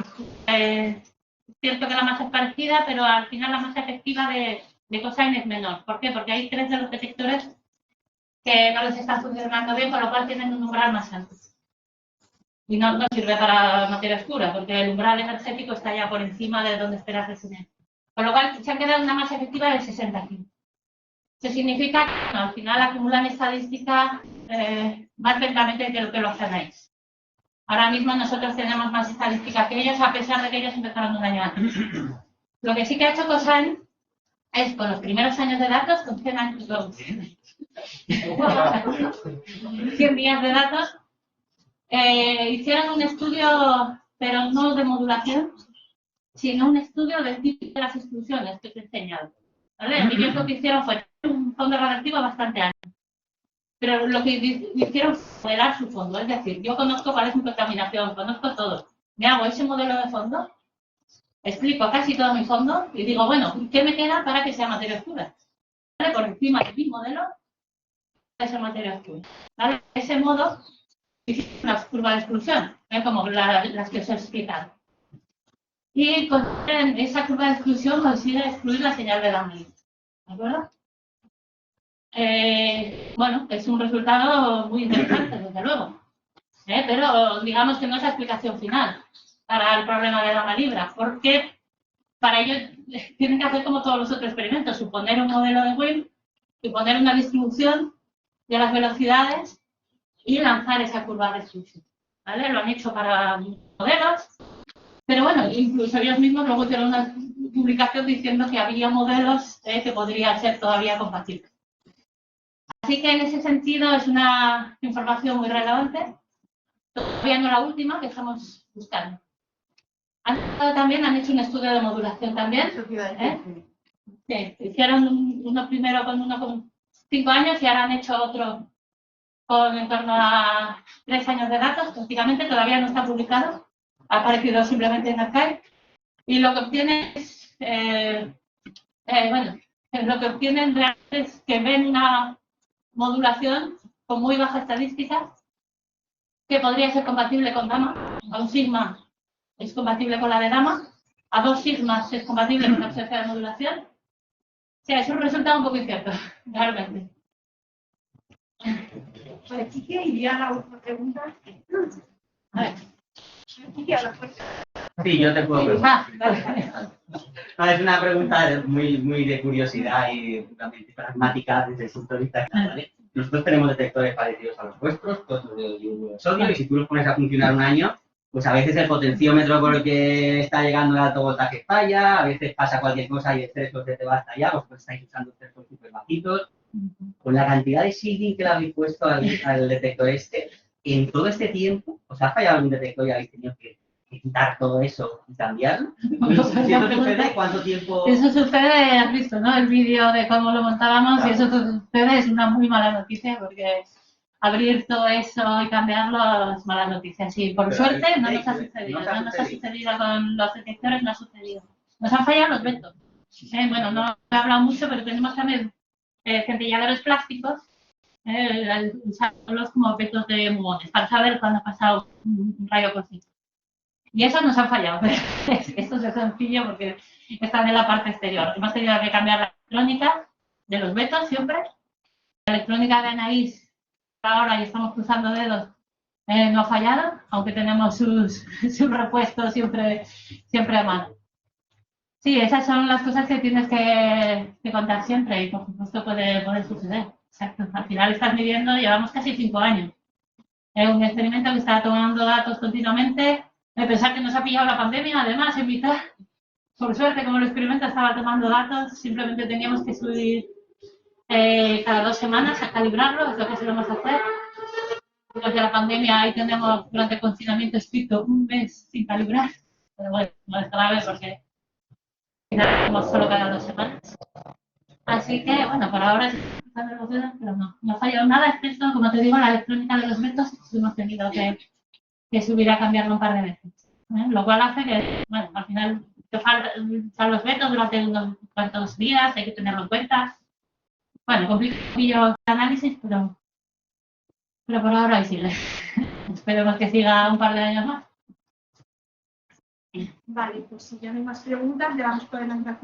cierto que la masa es parecida, pero al final la masa efectiva de COSAIN es menor. ¿Por qué? Porque hay 3 de los detectores que no les están funcionando bien, con lo cual tienen un umbral más alto. Y no sirve para materia oscura, porque el umbral energético está ya por encima de donde espera resonar. Con lo cual se ha quedado una masa efectiva de 60 kilos. Eso significa que bueno, al final acumulan estadística más lentamente que lo que lo hacéis. Ahora mismo nosotros tenemos más estadística que ellos, a pesar de que ellos empezaron un año antes. Lo que sí que ha hecho COSAIN es, con los primeros años de datos, con 100 años, 100 días de datos, hicieron un estudio, pero no de modulación, sino un estudio del tipo de las exclusiones que te he enseñado. ¿Vale? Ellos lo que hicieron fue un fondo radiactivo bastante alto. Pero lo que hicieron fue modelar su fondo. Es decir, yo conozco cuál es mi contaminación, conozco todo. Me hago ese modelo de fondo, explico casi todo mi fondo y digo, bueno, ¿qué me queda para que sea materia oscura? ¿Vale? Por encima de mi modelo, esa materia oscura. ¿Vale? De ese modo, hicieron una curva de exclusión, como las que os he explicado. Y con esa curva de exclusión consigue excluir la señal de Dama. ¿De acuerdo? Bueno, es un resultado muy interesante, desde luego. Pero digamos que no es la explicación final para el problema de Dama Libra, porque para ello tienen que hacer como todos los otros experimentos, suponer un modelo de Wim, suponer una distribución de las velocidades y lanzar esa curva de exclusión. ¿Vale? Lo han hecho para modelos. Pero bueno, incluso ellos mismos luego hicieron una publicación diciendo que había modelos que podrían ser todavía compatibles. Así que en ese sentido es una información muy relevante. Todavía no la última que estamos buscando. También han hecho un estudio de modulación también. Sí, hicieron uno primero con 5 años y ahora han hecho otro con en torno a 3 años de datos. Prácticamente todavía no está publicado. Ha aparecido simplemente en Archive. Y lo que obtienen es, lo que obtienen realmente es que ven una modulación con muy baja estadística que podría ser compatible con Dama. A un sigma es compatible con la de Dama. A 2 sigmas es compatible con la ausencia de modulación. O sea, es un resultado un poco incierto, realmente. Vale, Chiqui, iría a la última pregunta. A ver. Sí, yo te puedo preguntar. Vale. No, es una pregunta muy de curiosidad y puramente pragmática desde el punto de vista de ¿vale? Nosotros tenemos detectores parecidos a los vuestros, con el sodio, y si tú los pones a funcionar un año, pues a veces el potenciómetro por el que está llegando el alto voltaje falla, a veces pasa cualquier cosa y el threshold se te va hasta allá, vosotros estáis usando thresholds súper bajitos, Con la cantidad de shielding que le habéis puesto al detector en todo este tiempo, ¿os ha fallado algún detector y habéis tenido que quitar todo eso y cambiarlo? Si eso sucede, ¿cuánto tiempo? Eso sucede, has visto, ¿no? El vídeo de cómo lo montábamos, y eso sucede, es una muy mala noticia, porque abrir todo eso y cambiarlo es mala noticia. Sí, por suerte no nos ha sucedido, no nos ha sucedido con los detectores, no ha sucedido. Nos han fallado los vetos. Bueno, no he hablado mucho, pero tenemos también centelladores plásticos, usarlos como vetos de muones, para saber cuándo ha pasado un rayo cósmico. Y esos nos han fallado. Esto es sencillo porque están en la parte exterior. Hemos tenido que cambiar la electrónica de los vetos siempre. La electrónica de Anaís, ahora y estamos cruzando dedos, no ha fallado, aunque tenemos sus repuestos siempre a mano. Sí, esas son las cosas que tienes que contar siempre y por supuesto puede suceder. Exacto. Al final estás midiendo, llevamos casi 5 años. Es un experimento que está tomando datos continuamente. Pensar que nos ha pillado la pandemia, además, en mitad. Por suerte, como el experimento estaba tomando datos, simplemente teníamos que subir cada 2 semanas a calibrarlo, es lo que solemos hacer. Durante la pandemia, ahí tenemos, durante el confinamiento estricto, 1 mes sin calibrar. Pero bueno, no es grave porque tenemos solo cada 2 semanas. Así que, bueno, por ahora sí, pero no ha fallado nada, excepto, como te digo, la electrónica de los vetos, hemos tenido que subir a cambiarlo un par de veces. Lo cual hace que, bueno, al final te faltan los vetos durante unos cuantos días, hay que tenerlo en cuenta. Bueno, complica un poquillo el análisis, pero por ahora ahí sigue. Esperemos que siga un par de años más. Vale, pues si ya no hay más preguntas, le damos por las gracias.